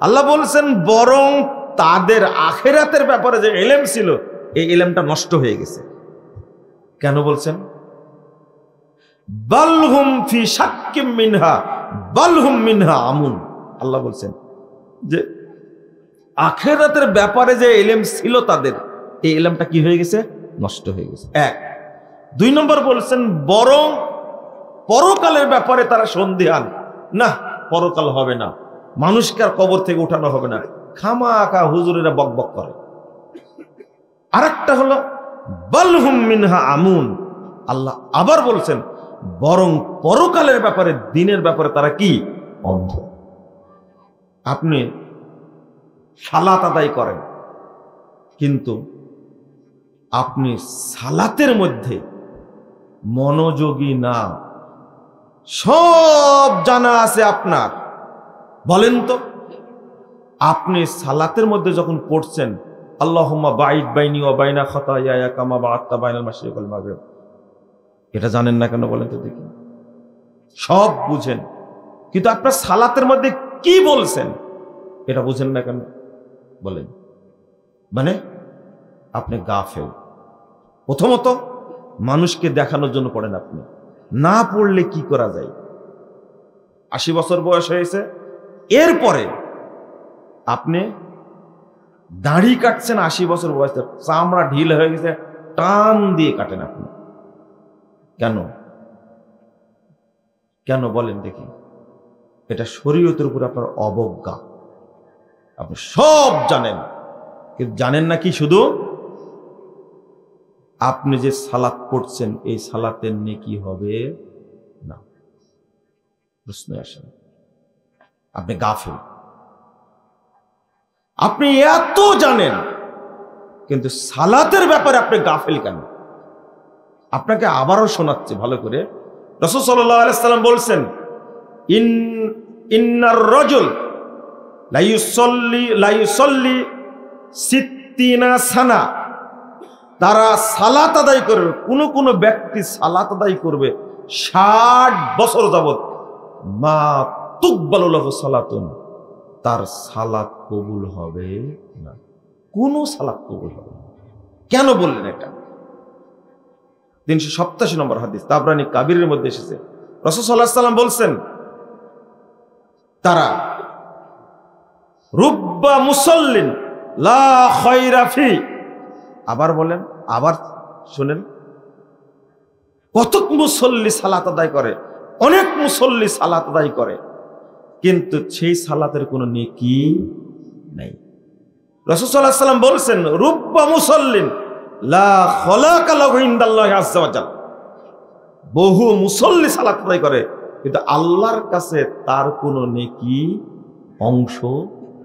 আল্লাহ বলছেন বরং তাদের আখিরাতের ব্যাপারে যে ইলম ছিল, এই ইলমটা নষ্ট হয়ে গেছে। কেন বলছেন? বালহুম ফি শাক্কিম মিনহা বালহুম মিনহা আমুন। আল্লাহ বলছেন যে আখিরাতের ব্যাপারে যে ইলম ছিল তাদের, এই ইলমটা কি হয়ে গেছে? নষ্ট হয়ে গেছে। এক। 2 নম্বর বলছেন বরং পরকালের ব্যাপারে তারা সন্দিহান। না, পরকাল হবে না, মানুষকে আর কবর থেকে উঠানো হবে না, খামাখা হুজুরেরা বকবক করে। আরেকটা হলো বালহুম মিনহা আমুন। আল্লাহ আবার বলছেন বরং পরকালের ব্যাপারে, দিনের ব্যাপারে তারা কি? অন্ধ। আপনি সালাত আদায় করেন, কিন্তু আপনি সালাতের মধ্যে মনোযোগী না, সব জানা আছে আপনার। বলেন তো, আপনি সালাতের মধ্যে যখন পড়ছেন আল্লাহুম্মা বাইদ বাইনি ওয়া বাইনা খাতায়ায়া কামা বা'আদতা বাইনাল মাশরিক ওয়াল মাগরিব, এটা জানেন না কেন বলেন তো দেখি? সব বুঝেন, কিন্তু আপনার সালাতের মধ্যে কি বলছেন এটা বুঝেন না কেন বলেন? মানে আপনি গাফেল। প্রথমত মানুষকে দেখানোর জন্য পড়েন আপনি, না পড়লে কি করা যায়? 80 বছর বয়স হয়েছে, এরপরে আপনি দাড়ি কাটছেন 80 বছর বয়সে, চামড়া ঢিল হয়ে গেছে, টান দিয়ে কাটেন আপনি কেন? কেন বলেন দেখি? এটা শরীয়তের উপর আপনার অবজ্ঞা। আপনি সব জানেন, কিন্তু জানেন না কি শুধু আপনি যে সালাত পড়ছেন এই সালাতের নেকি হবে না। প্রশ্ন আসে, আপনি গাফেল। আপনি এত জানেন কিন্তু সালাতের ব্যাপারে আপনি গাফেল কেন? আপনাকে আবারও শোনাচ্ছি ভালো করে। রাসূল সাল্লাল্লাহু আলাইহি সাল্লাম বলছেন, ইন্নার রাজুল লা ইউসাল্লি সিত্তিনা সানা, তারা সালাত আদায় করবে, কোন ব্যক্তি সালাত আদায় করবে 60 বছর যাবত, মা তুকবালু লাহু সালাতুন, তার সালাত কবুল হবে না। কোন সালাত কবুল হবে না। কেন বললেন এটা? 387 নম্বর হাদিস, তাবরানী কাবীরের মধ্যে এসেছে। রাসূল সাল্লাল্লাহু আলাইহি সাল্লাম বলছেন, তারা রুব্বা মুসাল্লিন লা খায়রা ফি, আবার বলেন, আবার শুনেন, কতক মুসল্লি সালাত আদায় করে, অনেক মুসল্লি সালাত আদায় করে, কিন্তু সেই সালাতের কোনো নেকি নাই। রাসূল সাল্লাল্লাহু আলাইহি সাল্লাম বলছেন, রুব্বা মুসাল্লিন লা খলাকা লাহু ইনদাল্লাহি আযজা ওয়া জাল, বহু মুসল্লি সালাত আদায় করে কিন্তু আল্লাহর কাছে তার কোনো নেকি অংশ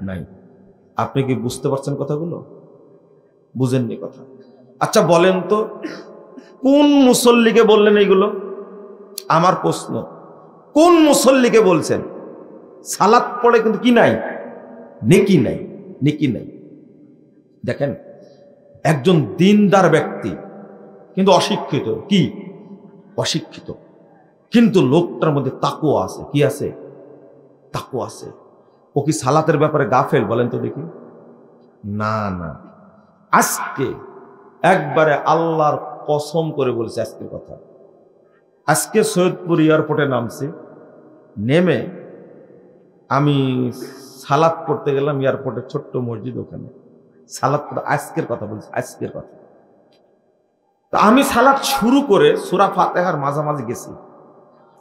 নাই। আপনি কি বুঝতে পারছেন কথাগুলো? বুঝেননি কথা? আচ্ছা বলেন তো, কোন মুসল্লিকে বললেন এইগুলো? আমার প্রশ্ন, কোন মুসল্লিকে বলছেন? সালাত পড়ে কিন্তু কি নাই? নেকি নাই, নেকি নাই। দেখেন, একজন দিনদার ব্যক্তি কিন্তু অশিক্ষিত, কি অশিক্ষিত, কিন্তু লোকটার মধ্যে তাকওয়া আছে। কি আছে? তাকওয়া আছে। ও কি সালাতের ব্যাপারে গাফেল বলেন তো দেখি? না না, আজকে একবারে আল্লাহর কসম করে বলছে আজকের কথা। আজকে সৈয়দপুর এয়ারপোর্টে নামছি, নেমে আমি সালাত পড়তে গেলাম এয়ারপোর্টের ছোট্ট মসজিদ, ওখানে সালাত পড়তে, আজকের কথা বলছি, আজকের কথা। তো আমি সালাত শুরু করে সূরা ফাতিহার মাঝামাঝি গেছি।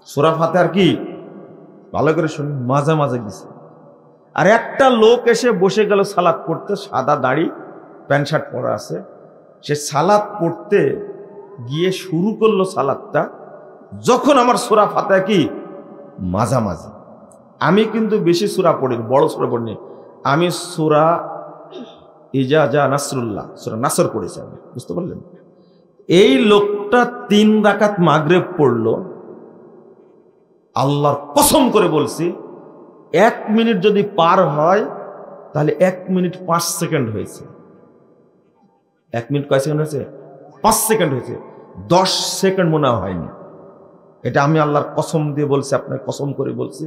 সূরা ফাতিহার কি ভালো করে শুনি, মাঝামাঝি গেছি। আর একটা লোক এসে বসে গেল সালাত পড়তে, সাদা দাড়ি, প্যান্ট শার্ট পরা আছে। সে সালাত পড়তে গিয়ে শুরু করলো সালাতটা, যখন আমার সূরা ফাতিহা কি মাঝামাঝি। আমি কিন্তু বেশি সূরা পড়িনি, বড় সূরা পড়িনি, আমি সূরা ইজা জা নাসরুল্লাহ, সূরা নাসর পড়েছি আমি। বুঝতে পারলেন? এই লোকটা 3 রাকাত মাগরিব পড়লো। আল্লাহর কসম করে বলছি, 1 মিনিট যদি পার হয় তাহলে 1 মিনিট 5 সেকেন্ড হয়েছে। 1 মিনিট কয় সেকেন্ড হয়েছে? 5 সেকেন্ড হয়েছে। 10 সেকেন্ড মনে হয়নি। এটা আমি আল্লাহর কসম দিয়ে বলছি, আপনার কসম করে বলছি,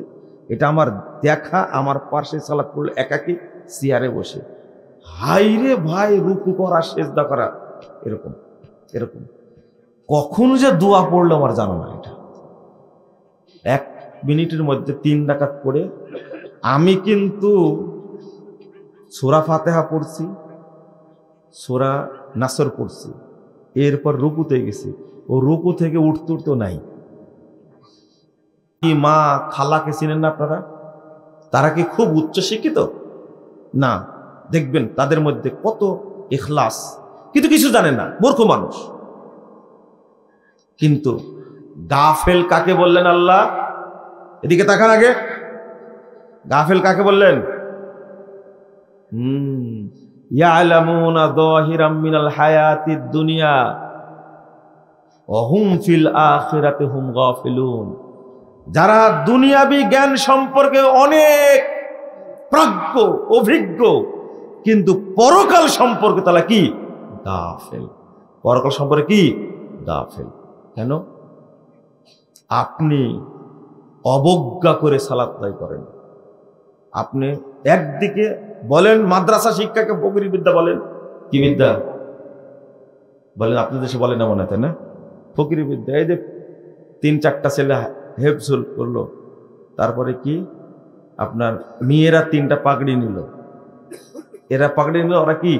এটা আমার দেখা। আমার পাশে সালাত পড়লো একাকি চেয়ারে বসে, হাইরে ভাই, রুকু করা, সেজদা করা, এরকম এরকম। কখন যে দোয়া পড়লো আমার জানা না। এটা 1 মিনিটের মধ্যে 3 রাকাত পড়ে আমি কিন্তু সূরা ফাতিহা পড়ছি, সূরা নাসর পড়ছি, এরপর রুকুতে গেছি। ও রুকু থেকে উঠতে উঠতে নাই। কি মা খালাকে চিনেন না আপনারা? তারা কি খুব উচ্চ শিক্ষিত? না, দেখবেন তাদের মধ্যে কত ইখলাস, কিন্তু কিছু জানে না, মূর্খ মানুষ। কিন্তু গাফেল কাকে বললেন আল্লাহ? এদিকে তাকান আগে। গাফেল কাকে বললেন? ইয়ালামুনা যাহিরাম মিনাল হায়াতিদ দুনিয়া ওয়া হুম ফিল আখিরাতি হুম গাফিলুন। যারা দুনিয়াবি জ্ঞান সম্পর্কে অনেক প্রাজ্ঞ অভিজ্ঞ, কিন্তু পরকাল সম্পর্কে তারা কি গাফেল। পরকাল সম্পর্কে কি গাফেল। কেন? আপনি অবজ্ঞা করে সালাত আদায় করেন। আপনি একদিকে বলেন মাদ্রাসা শিক্ষাকে ফকিরি বিদ্যা বলেন, কি বিদ্যা বলেন? আপনাদের দেশে বলেন না মনে হয়, তাই না? ফকিরি বিদ্যা। এই যে 3-4টা ছেলে হেফজুল করলো, তারপরে কি আপনার মেয়েরা 3টা পাগড়ি নিল, এরা পাগড়ি নিল, ওরা কি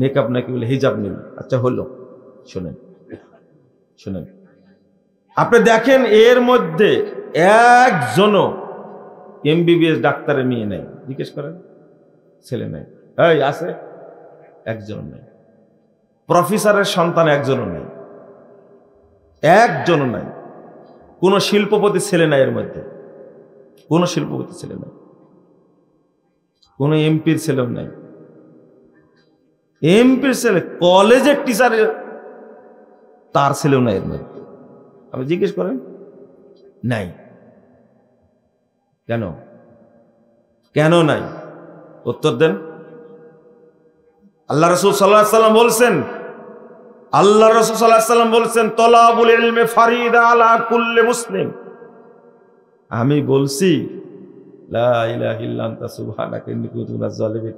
নেকাব নাকি বলে হিজাব নিল। আচ্ছা হলো, শোনেন শোনেন, আপনি দেখেন এর মধ্যে একজনও MBBS ডাক্তারের মেয়ে নেই, জিজ্ঞেস করেন, ছেলে নেই। এই আছে? একজনও নেই। প্রফেসরের সন্তান একজনও নেই, একজনও নাই। কোন শিল্পপতি ছেলে নাই এর মধ্যে, কোন শিল্পপতি ছেলে নাই, কোন এমপির ছেলেও নাই। এমপির ছেলে, কলেজের টিচারের তার ছেলেও নাই এর মধ্যে। আপনি জিজ্ঞেস করেন, নাই। কেন? কেন নাই? উত্তর দেন। আল্লাহ রাসূল সাল্লাল্লাহু আলাইহি ওয়াসাল্লাম বলছেন, আল্লাহ রাসূল সাল্লাল্লাহু আলাইহি ওয়াসাল্লাম বলছেন, তলাবুল ইলমি ফারিদা আলা কুল্লি মুসলিম। আমি বলছি লা ইলাহা ইল্লা আনতা সুবহানাকা ইন্নী কুনতু মিনাজ জালিমিন।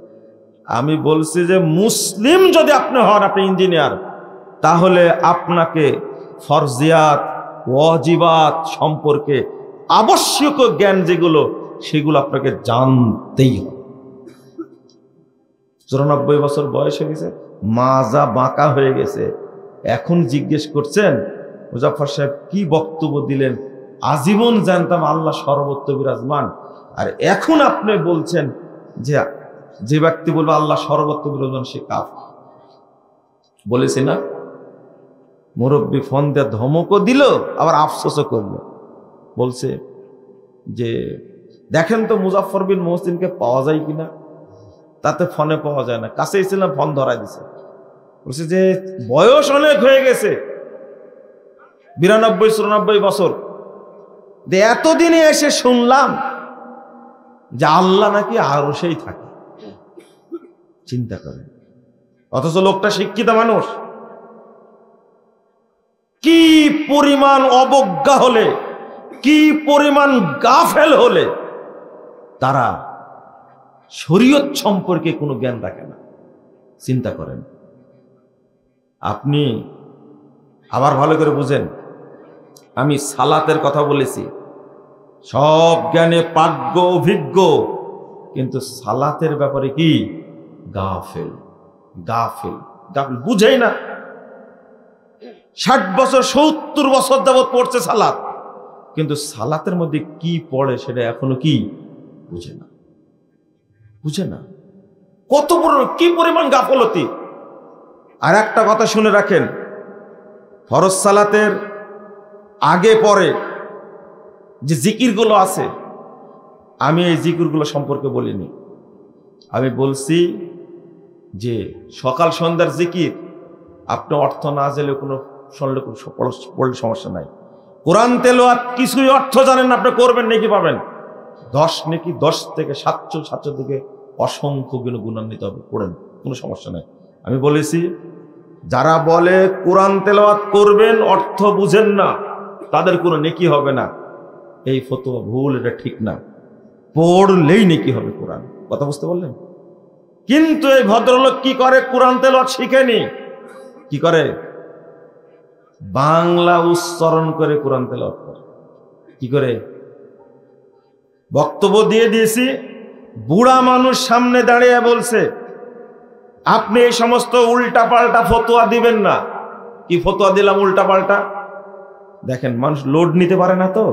আমি বলছি যে মুসলিম যদি আপনি হন, আপনি ইঞ্জিনিয়ার, তাহলে আপনাকে ফরজিয়াত ওয়াজিবাত সম্পর্কে আবশ্যক জ্ঞান যেগুলো, সেগুলো আপনাকে জানতেই হবে। 94 বছর বয়স হয়ে গেছে, মাজা বাঁকা হয়ে গেছে, এখন জিজ্ঞেস করছেন মুজাফফর সাহেব কি বক্তব্য দিলেন? আজীবন জানতাম আল্লাহ সর্বত্র বিরাজমান, আর এখন আপনি বলছেন যে ব্যক্তি বলবে আল্লাহ সর্বত্র বিরাজমান সে কাফের। বলেছি না? মুরব্বী ফোন দিয়ে ধমকও দিল, আবার আফসোসও করলো। বলছে যে দেখেন তো মুজাফফর বিন মুহসিনকে পাওয়া যায় কিনা। তাতে ফোনে পাওয়া যায় না, কাছে এসেছিলাম, ফোন ধরাই দিছে। বলছে যে বয়স অনেক হয়ে গেছে, 92-94 বছর, এতদিনে এসে শুনলাম যে আল্লাহ নাকি আরো সেই থাকে। চিন্তা করেন, অথচ লোকটা শিক্ষিত মানুষ। কি পরিমাণ অবজ্ঞা হলে, কি পরিমাণ গাফেল হলে তারা শরীয়ত সম্পর্কে কোনো জ্ঞান রাখে না। চিন্তা করেন। আপনি আবার ভালো করে বুঝেন, আমি সালাতের কথা বলেছি, সব জ্ঞানে প্রাজ্ঞ অভিজ্ঞ, কিন্তু সালাতের ব্যাপারে কি গাফেল। গাফেল গাফেল বুঝেই না। 60 বছর 70 বছর যাবত পড়ছে সালাত, কিন্তু সালাতের মধ্যে কি পড়ে সেটা এখনো কি বুঝে না। বুঝে না কত বড় কি পরিমাণ গাফলতি। আর একটা কথা শুনে রাখেন, ফরজ সালাতের আগে পরে যে জিকিরগুলো আছে, আমি এই জিকিরগুলো সম্পর্কে বলিনি। আমি বলছি যে সকাল সন্ধ্যার জিকির আপনি অর্থ না জেনে কোনো শুনলে পড়লে সমস্যা নাই। কোরআন তেলাওয়াত কিছুই অর্থ জানেন না, আপনি করবেন নেকি পাবেন 10 নেকি, 10 থেকে 700 থেকে অসংখ্য গুণান্বিত হবে, পড়েন, কোনো সমস্যা নাই। আমি বলেছি যারা বলে কোরআন তেলাওয়াত করবেন অর্থ বুঝেন না, তাদের কোনো নেকি হবে না, এই ফতোয়া ভুল, এটা ঠিক না। পড়লেই নেকি হবে কোরআন। কথা বুঝতে বললেন? কিন্তু এই ভদ্রলোক কি করে? কোরআন তেলাওয়াত শিখেনি, কি করে? বাংলা উচ্চারণ করে কোরআন তেলাওয়াত করে। কি করে? বক্তব্য দিয়ে দিয়েছি, বুড়া মানুষ সামনে দাঁড়িয়ে বলছে আপনি এই সমস্ত উল্টা পাল্টা ফতোয়া দিবেন না। কি ফতোয়া দিলাম উল্টা পাল্টা? দেখেন মানুষ লোড নিতে পারে না, তো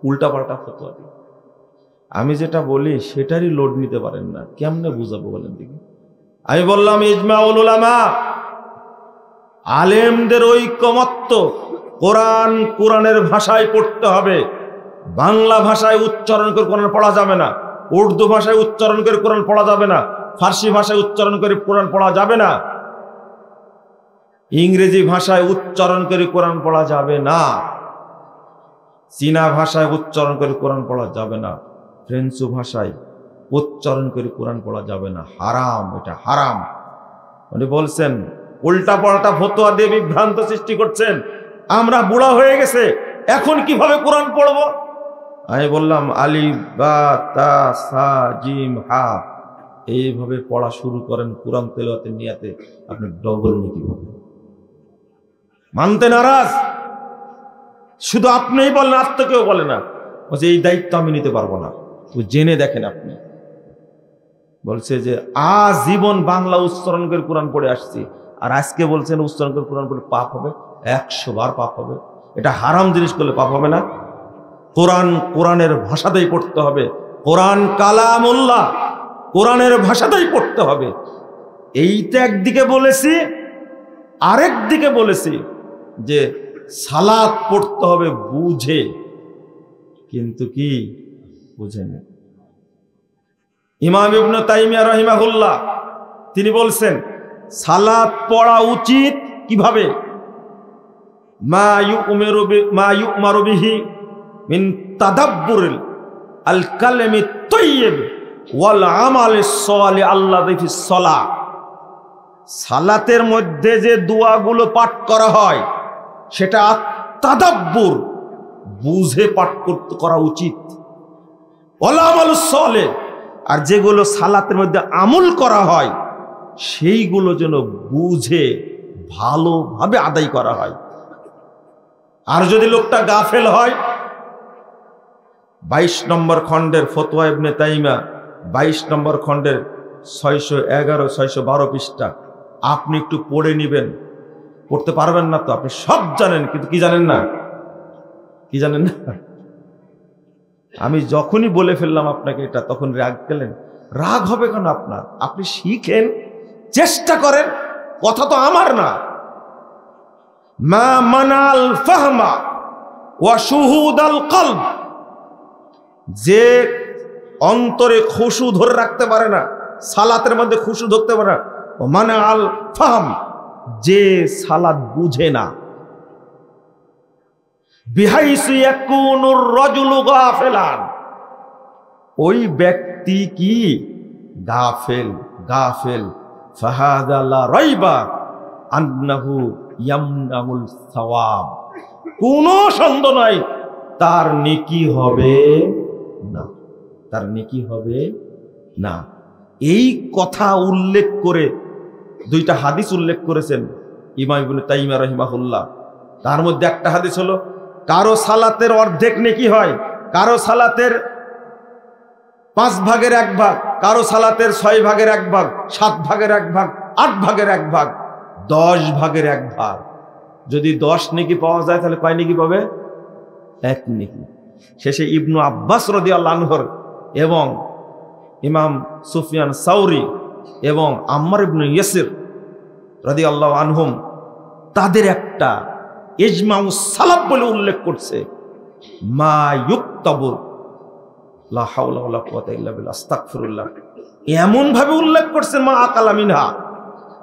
উল্টা পাল্টা ফতোয়া দিই। আমি যেটা বলি সেটারই লোড নিতে পারেন না, কেমনে বুঝাবো বলেন দেখি? আমি বললাম ইজমাউল উলামা, আলেমদের ঐকমত্য, কোরআন কোরআনের ভাষায় পড়তে হবে। বাংলা ভাষায় উচ্চারণ করে কোরআন পড়া যাবে না, উর্দু ভাষায় উচ্চারণ করে কোরআন পড়া যাবে না, ফার্সি ভাষায় উচ্চারণ করে কোরআন পড়া যাবে না, ইংরেজি ভাষায় উচ্চারণ করে কোরআন পড়া যাবে না। চীনা ভাষায় উচ্চারণ করে কোরআন পড়া যাবে না, ফ্রেঞ্চ ভাষায় উচ্চারণ করে কোরআন পড়া যাবে না, হারাম, এটা হারাম। উনি বলছেন উল্টা পাল্টা ফতোয়া দিয়ে বিভ্রান্ত সৃষ্টি করছেন, আমরা বুড়া হয়ে গেছে, এখন কিভাবে কোরআন পড়বো? আমি বললাম আলিফ বা তা সা জিম হা এইভাবে পড়া শুরু করেন কোরআন তেলাওয়াতের নিয়াতে, আপনি ডবল নেকি পাবেন। মানতে নারাজ, শুধু আপনিই বলেন, আর তো কেউ বলে না। বলছে এই দায়িত্ব আমি নিতে পারবো না। জেনে দেখেন আপনি, বলছে যে আজীবন বাংলা উচ্চারণ করে কোরআন পড়ে আসছি, আর আজকে বলছেন উচ্চারণ করে কোরআন পড়ে পাপ হবে, 100 বার পাপ হবে। এটা হারাম জিনিস করলে পাপ হবে না? কোরআন কোরআনের ভাষাতেই পড়তে হবে, কোরআন কালামুল্লাহ, কোরআনের ভাষাতেই পড়তে হবে। এইটা একদিকে বলেছি, আরেক দিকে বলেছি যে সালাত পড়তে হবে বুঝে, কিন্তু কি বুঝেনি। ইমাম ইবনে তাইমিয়া রাহিমাহুল্লাহ তিনি বলছেন সালাত পড়া উচিত কিভাবে? মা ইউমারু বিহি মিন তাদাব্বুরিল আল কালামি তাইয়্যিব ওয়াল আমালিস সালিহ আল্লাযী ফিস সালাহ। সালাতের মধ্যে যে দোয়াগুলো পাঠ করা হয় সেটা তাদাব্বুর, বুঝে পাঠ করা উচিত। ওয়াল আমালুস সালিহ, আর যেগুলো সালাতের মধ্যে আমল করা হয় সেইগুলো যেন বুঝে ভালোভাবে আদায় করা হয়। আর যদি লোকটা গাফেল হয়, 22 নম্বর খণ্ডের ফতোয়া ইবনে তাইমিয়া 22 নম্বর খণ্ডের 611 612 পৃষ্ঠা আপনি একটু পড়ে নিবেন। পড়তে পারবেন না তো, আপনি সব জানেন, কিন্তু কি জানেন না? কি জানেন না? আমি যখনই বলে ফেললাম আপনাকে এটা, তখন রাগ পেলেন। রাগ হবে কেন আপনার? আপনি শিখেন, চেষ্টা করেন, কথা তো আমার না। মা মানাল ফাহমা ওয়া শুহুদাল কলব, যে অন্তরে খুশু ধরে রাখতে পারে না, সালাতের মধ্যে খুশু ধরতে পারে না, ও মানাল ফাহম, যে সালাত বুঝে না, বিহাইসু ইয়াকুনুর রাজুলু গাফিলান, ওই ব্যক্তি কি গাফেল। গাফেল ফাহাদা লা রাইবা আন্নাহু ইয়ামনাউল সাওয়াব, কোনো সন্দেহ নাই তার নেকি হবে না, তার নেকি হবে না। এই কথা উল্লেখ করে 2টা হাদিস উল্লেখ করেছেন ইমাম ইবনে তাইমিয়া রাহিমাহুল্লাহ। তার মধ্যে একটা হাদিস হলো কারো সালাতের অর্ধেক নেকি হয়, কারো সালাতের 5 ভাগের 1 ভাগ, কারো সালাতের 6 ভাগের 1 ভাগ, 7 ভাগের 1 ভাগ, 8 ভাগের 1 ভাগ, 10 ভাগের 1 ভাগ। যদি 10 নেকি পাওয়া যায় তাহলে কয় নেকি পাবে? 1 নেকি। শেষে ইবনু আব্বাস রাদিয়াল্লাহু আনহু এবং ইমাম সুফিয়ান সাউরি এবং আম্মার ইবনে ইয়াসির রাদিয়াল্লাহু আনহুম তাদের একটা ইজমাউস সালাফ বলে উল্লেখ করছে, মা ইউক্তাবু লা হাওলা ওয়ালা কুওয়াতা ইল্লা বিল্লাহ আস্তাগফিরুল্লাহ, এমন ভাবে উল্লেখ করছে মা আকালা মিনহা,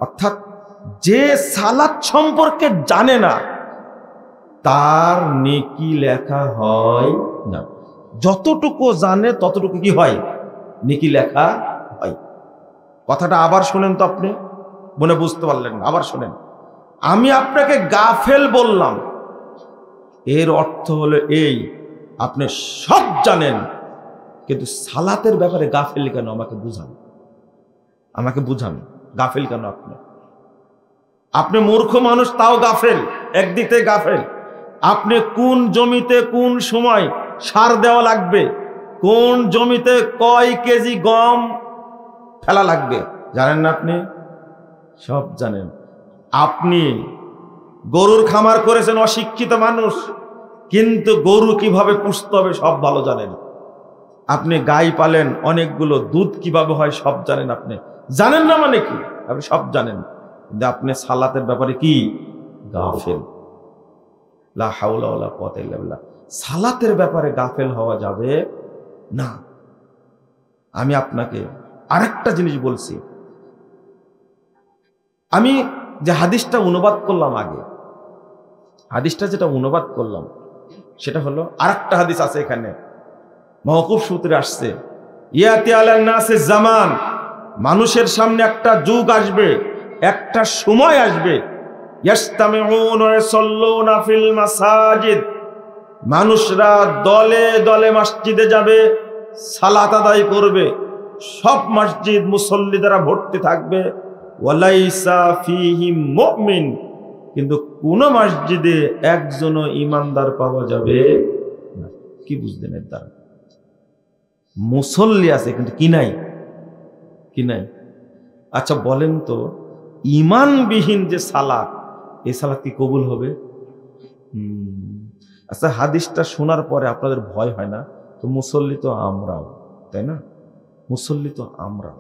অর্থাৎ যে সালাত সম্পর্কে জানে না তার নেকি লেখা হয় না। যতটুকু জানে ততটুকু কি হয়? নেকি লেখা হয়। কথাটা আবার শুনেন তো, আপনি মনে বুঝতে পারলেন না, আবার শুনেন। আমি আপনাকে গাফেল বললাম, এর অর্থ হলো এই, আপনি সব জানেন কিন্তু সালাতের ব্যাপারে গাফেল কেন? আমাকে বুঝান, আমাকে বুঝান, গাফেল কেন আপনি? আপনি মূর্খ মানুষ, তাও গাফেল, একদিক থেকে গাফেল। আপনি কোন জমিতে কোন সময় সার দেওয়া লাগবে, কোন জমিতে কয় কেজি গম ফেলা লাগবে জানেন না? আপনি সব জানেন। আপনি গরুর খামার করেছেন, অশিক্ষিত মানুষ, কিন্তু গরু কিভাবে পুষতে হবে সব ভালো জানেন। আপনি গাই পালেন, অনেকগুলো দুধ কিভাবে হয় সব জানেন। আপনি জানেন না মানে কি? আপনি সব জানেন, কিন্তু আপনি সালাতের ব্যাপারে কি? গাফেল। লা হাওলা ওয়ালা কুওয়াতা ইল্লা বিল্লাহ। সালাতের ব্যাপারে গাফেল হওয়া যাবে না। আমি আপনাকে আরেকটা জিনিস বলছি, আমি যে হাদিসটা অনুবাদ করলাম আগে, হাদিসটা যেটা অনুবাদ করলাম সেটা হলো আরেকটা হাদিস আছে এখানে, মওকুফ সূত্রে আসছে, ইয়াতি আলান নাসে জামান, মানুষের সামনে একটা যুগ আসবে, একটা সময় আসবে, ইয়াস্তামিউন ওয়া ইয়াসাল্লুনা ফিল মাসাজিদ, মানুষরা দলে দলে মসজিদে যাবে, সালাত আদায় করবে, সব মসজিদ মুসল্লি দ্বারা ভর্তি থাকবে, ওয়ালাইসা ফীহি মুমিন, কিন্তু কোন মসজিদে একজনও ইমানদার পাওয়া যাবে না। কি বুঝলেন এর দ্বারা? মুসল্লি আছে কিন্তু কি নাই, কি নাই। আচ্ছা বলেন তো, ইমানবিহীন যে সালাত, এই সালাত কি কবুল হবে? আচ্ছা হাদিসটা শোনার পরে আপনাদের ভয় হয় না? তো মুসল্লি তো আমরাও, তাই না? মুসল্লি তো আমরাও।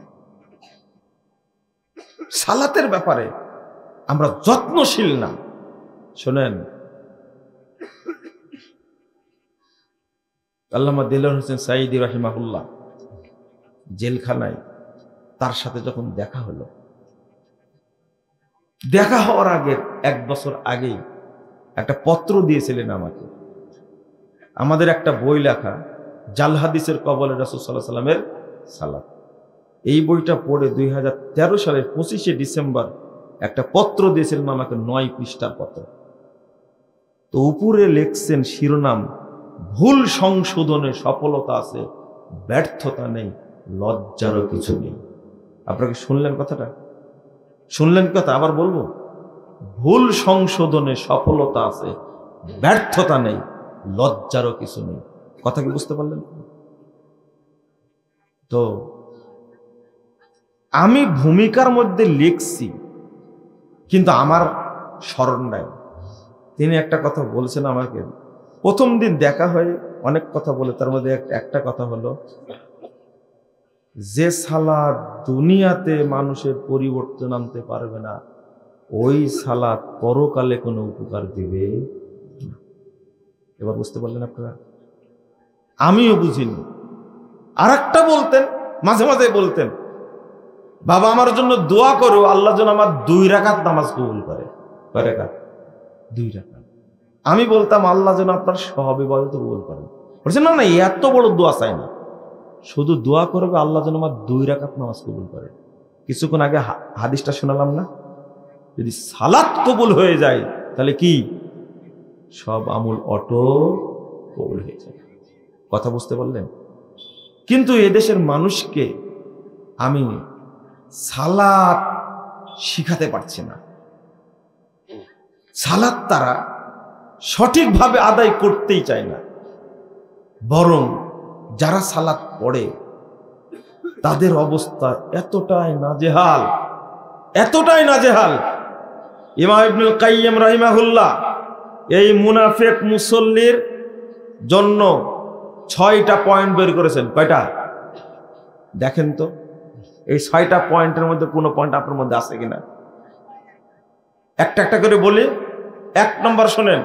সালাতের ব্যাপারে আমরা যত্নশীল না। শোনেন, আল্লামা দেলোয়ার হোসেন সাঈদী রাহিমাহুল্লাহ জেলখানায়, তার সাথে যখন দেখা হলো, দেখা হওয়ার আগে 1 বছর আগেই একটা পত্র দিয়েছিলেন আমাকে। আমাদের একটা বই লেখা, জাল হাদিসের কবলে রাসূল সাল্লাল্লাহু আলাইহি সাল্লামের সালাত, এই বইটা পড়ে 2013 সালের 25শে ডিসেম্বর একটা পত্র দিয়েছিলেন আমাকে, 9 পৃষ্ঠার পত্র। তো উপরে লিখছেন শিরোনাম, ভুল সংশোধনে সফলতা আছে, ব্যর্থতা নেই, লজ্জারও কিছু নেই। আপনাকে শুনলেন কথাটা? শুনলেন কথা? আবার বলবো, ভুল সংশোধনে সফলতা আছে, ব্যর্থতা নেই, লজ্জারও কিছু নেই। কথা কি বুঝতে পারলেন? তো আমি ভূমিকার মধ্যে লিখছি, কিন্তু আমার স্মরণ নাই। তিনি একটা কথা বলছেন আমাকে, প্রথম দিন দেখা হয়ে অনেক কথা বলে, তার মধ্যে একটা কথা হলো, যে সালাত দুনিয়াতে মানুষের পরিবর্তন আনতে পারবে না, ওই সালাত পরকালে কোনো উপকার দিবে না। এবার বুঝতে পারলেন আপনারা? আমিও বুঝিনি। আর একটা বলতেন, মাঝে মাঝে বলতেন, বাবা আমার জন্য দোয়া করো, আল্লাহ যেন আমার 2 রাকাত নামাজ কবুল করে। কয় রাকাত? 2 রাকাত। আমি বলতাম, আল্লাহ যেন আপনার সব ইবাদত কবুল করেন। বলছেন না না, এত বড় দোয়া চাই না, শুধু দোয়া করবে আল্লাহ যেন আমার 2 রাকাত নামাজ কবুল করে। কিছুক্ষণ আগে হাদিসটা শোনালাম না, যদি সালাত কবুল হয়ে যায় তাহলে কি সব আমল অটো কবুল হয়ে যায়। কথা বুঝতে পারলেন? কিন্তু এদেশের মানুষকে আমি সালাত শিখাতে পারছি না। সালাত তারা সঠিকভাবে আদায় করতেই চায় না, বরং যারা সালাত পড়ে তাদের অবস্থা এতটাই নাজেহাল, এতটাই নাজেহাল। ইমাম ইবনুল কাইয়্যিম রাহিমাহুল্লাহ এই মুনাফিক মুসল্লির জন্য 6টা পয়েন্ট বের করেছেন। কয়টা দেখেন তো, এই 6টা পয়েন্টের মধ্যে কোনো পয়েন্ট আপনার মধ্যে আছে কিনা? একটা একটা করে বলি। 1 নম্বর শোনেন,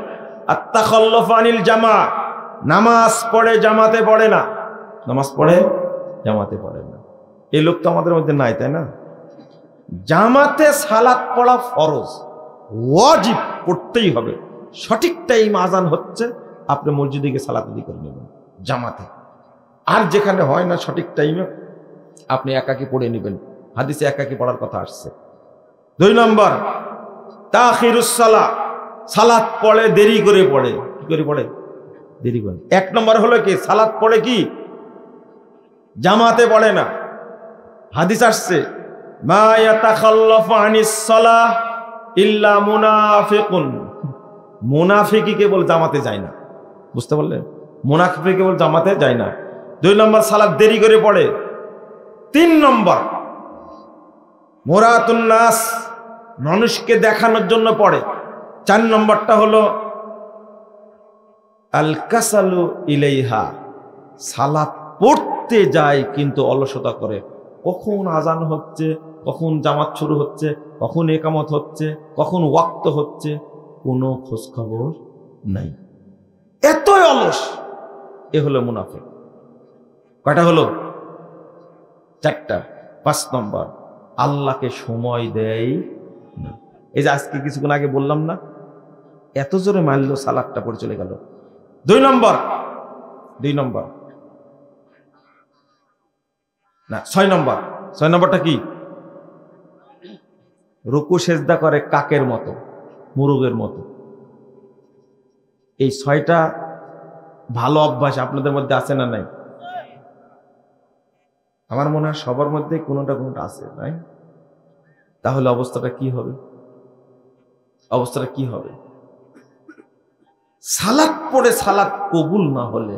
আত-তাখাল্লুফ আনিল জামা, নামাজ পড়ে জামাতে পড়ে না। নামাজ পড়ে জামাতে পড়ে না, এই লোক তো আমাদের মধ্যে নাই, তাই না? জামাতে সালাত পড়া ফরজ, ওয়াজিব, পড়তেই হবে। সঠিক টাইম আজান হচ্ছে, আপনি মসজিদে গিয়ে সালাত আদায় করে নেবেন জামাতে। আর যেখানে হয় না সঠিক টাইমে, আপনি একাকী পড়ে নেবেন, হাদিসে একাকী পড়ার কথা আসছে। 2 নম্বর, তাখিরুস সালাহ, সালাত পড়ে দেরি করে পড়ে। কি করে পড়ে? দেরি করে। 1 নম্বর হলো কি, সালাত পড়ে কি জামাতে পড়ে না। হাদিস আসছে, মা ইয়াতাখাল্লাফু আনিস সালাহ ইল্লা মুনাফিকুন, মুনাফিকই কেবল জামাতে যায় না। বুঝতে পারলেন? মুনাফিক কেবল জামাতে যায় না। 2 নম্বর, সালাত দেরি করে পড়ে। 3 নম্বর, মুরাতুন নাস, মানুষকে দেখানোর জন্য পড়ে। 4 নম্বরটা হলো আল কাসালু ইলাইহা, সালাত পড়তে যায় কিন্তু অলসতা করে। কখন আজান হচ্ছে, কখন জামাত শুরু হচ্ছে, কখন একামত হচ্ছে, কখন ওয়াক্ত হচ্ছে, কোনো খোঁজ খবর নাই। এতই অলস, এ হলো মুনাফিক। কয়টা হলো? 4টা। 5 নম্বর, আল্লাহকে সময় দেয় না। এই যে আজকে কিছুক্ষণ আগে বললাম না, এত জোরে মারলো, সালাদটা পড়ে চলে গেল। দুই নম্বর না 6 নম্বরটা কি? রুকু সেজদা করে কাকের মতো, মুরগের মতো। এই 6টা ভালো অভ্যাস আপনাদের মধ্যে আছে না নাই? আমার মনে হয় সবার মধ্যে কোনোটা আছে, নাই? তাহলে অবস্থাটা কি হবে? সালাত পড়ে সালাত কবুল না হলে,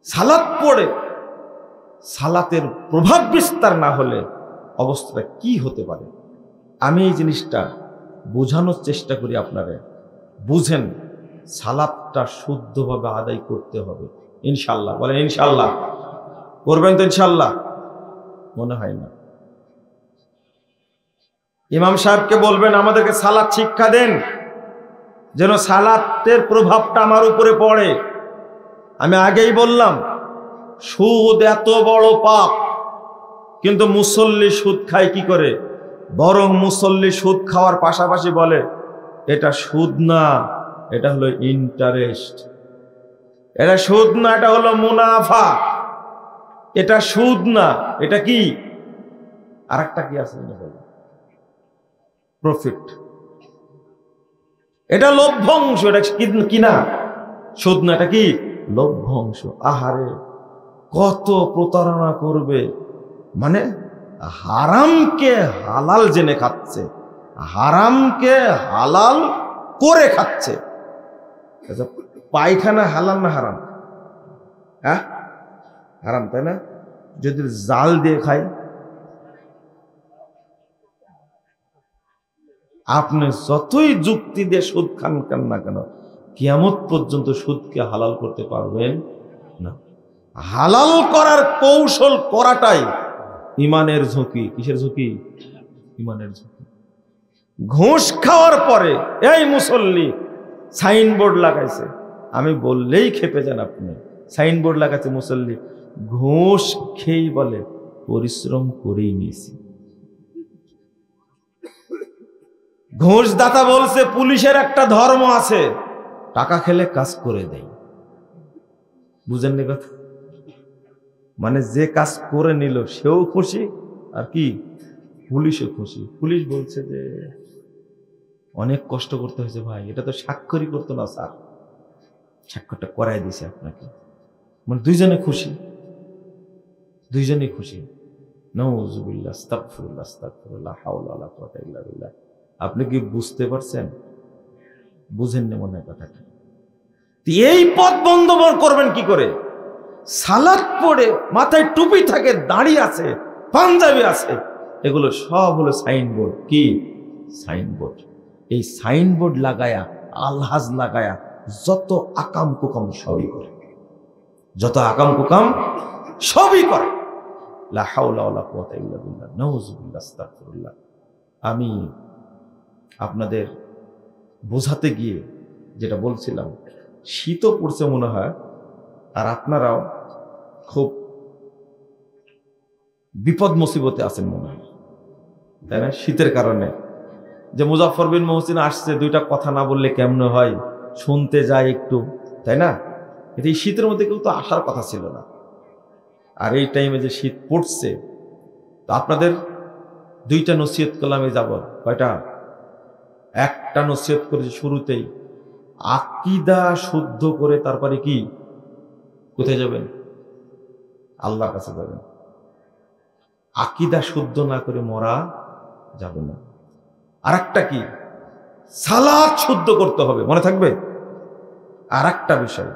সালাত পড়ে সালাতের প্রভাব বিস্তার না হলে অবস্থাটা কি হতে পারে? আমি এই জিনিসটা বোঝানোর চেষ্টা করি, আপনারা বুঝেন। সালাতটা শুদ্ধভাবে আদায় করতে হবে ইনশাল্লাহ। বলেন ইনশাল্লাহ। করবেন তো ইনশাল্লাহ? মনে হয় না। ইমাম সাহেবকে বলবেন আমাদেরকে সালাত শিক্ষা দেন, যেন সালাতের প্রভাবটা আমার উপরে পড়ে। আমি আগেই বললাম, সুদ এত বড় পাপ, কিন্তু মুসল্লি সুদ খায় কি করে? বরং মুসল্লি সুদ খাওয়ার পাশাপাশি বলে এটা সুদ না, এটা হলো ইন্টারেস্ট। এটা সুদ না, এটা হলো মুনাফা। এটা সুদ না, এটা কি? আরেকটা কি আছে? প্রফিট। এটা লভ্যাংশ। এটা কি না? সুদ না, এটা কি? লভ্যাংশ। আহারে, কত প্রতারণা করবে! মানে হারামকে হালাল জেনে খাচ্ছে, হারামকে হালাল করে খাচ্ছে। পায়খানা হালাল না হারাম? হ্যাঁ, হারাম, তাই না? যদি জাল দিয়ে খাই, আপনি যতই যুক্তি দিয়ে সুদ খান না কেন, কিয়ামত পর্যন্ত সুদকে হালাল করতে পারবেন না। হালাল করার কৌশল করাটাই ইমানের ঝুঁকি। কিসের ঝুঁকি? ইমানের ঝুঁকি। ঘুষ খাওয়ার পরে এই মুসল্লি সাইনবোর্ড লাগাইছে, আমি বললেই খেপে যান আপনি। সাইনবোর্ড লাগাইছে মুসল্লি, ঘুষ খেয়েই বলে পরিশ্রম করেই নিয়েছি। ঘুষদাতা বলছে পুলিশের একটা ধর্ম আছে, টাকা খেলে কাজ করে দেয়। বুঝেননি কথা? মানে যে কাজ করে নিল সেও খুশি, আর কি পুলিশও খুশি। পুলিশ বলছে যে অনেক কষ্ট করতে হয়েছে ভাই, এটা তো স্বাক্ষরই করতো না স্যার, স্বাক্ষরটা করাই দিছে আপনাকে। মানে দুইজনেই খুশি। নাউযুবিল্লাহ, আস্তাগফিরুল্লাহ, আস্তাগফিরুল্লাহ, লা হাওলা ওয়ালা কুওয়াতা ইল্লা বিল্লাহ। আপনি কি বুঝতে পারছেন? বুঝেননি মনে হয় কথাটা। এই পথ বন্ধ করবেন কি করে? সালাত পড়ে মাথায় টুপি থাকে, দাড়ি আছে, পাঞ্জাবি আছে, এগুলো সব হলো সাইনবোর্ড। কি সাইনবোর্ড? এই সাইনবোর্ড লাগায়া, আলহাজ লাগায়া যত আকাম কুকাম সবই করে, লা হাওলা ওয়ালা কুওয়াতা ইল্লা বিল্লাহ, নাউযুবিল্লাহ, আস্তাগফিরুল্লাহ। আমি আপনাদের বোঝাতে গিয়ে যেটা বলছিলাম, শীতও পড়ছে মনে হয়, আর আপনারাও খুব বিপদ মুসিবতে আছেন মনে হয়, তাই না? শীতের কারণে যে মুজাফফর বিন মহসিন আসছে, দুইটা কথা না বললে কেমন হয়, শুনতে যায় একটু, তাই না? এই শীতের মধ্যে কেউ তো আসার কথা ছিল না। আর এই টাইমে যে শীত পড়ছে, তো আপনাদের দুইটা নসিহত করলাম এই যাব। কয়টা? একটা নসিহত করেছি শুরুতেই, আকীদা শুদ্ধ করে তারপরে কি কোথায় যাবেন? আল্লাহর কাছে যাবেন। আকীদা শুদ্ধ না করে মরা যাবে না। আর একটা কি? সালাত শুদ্ধ করতে হবে, মনে থাকবে? আর একটা বিষয়,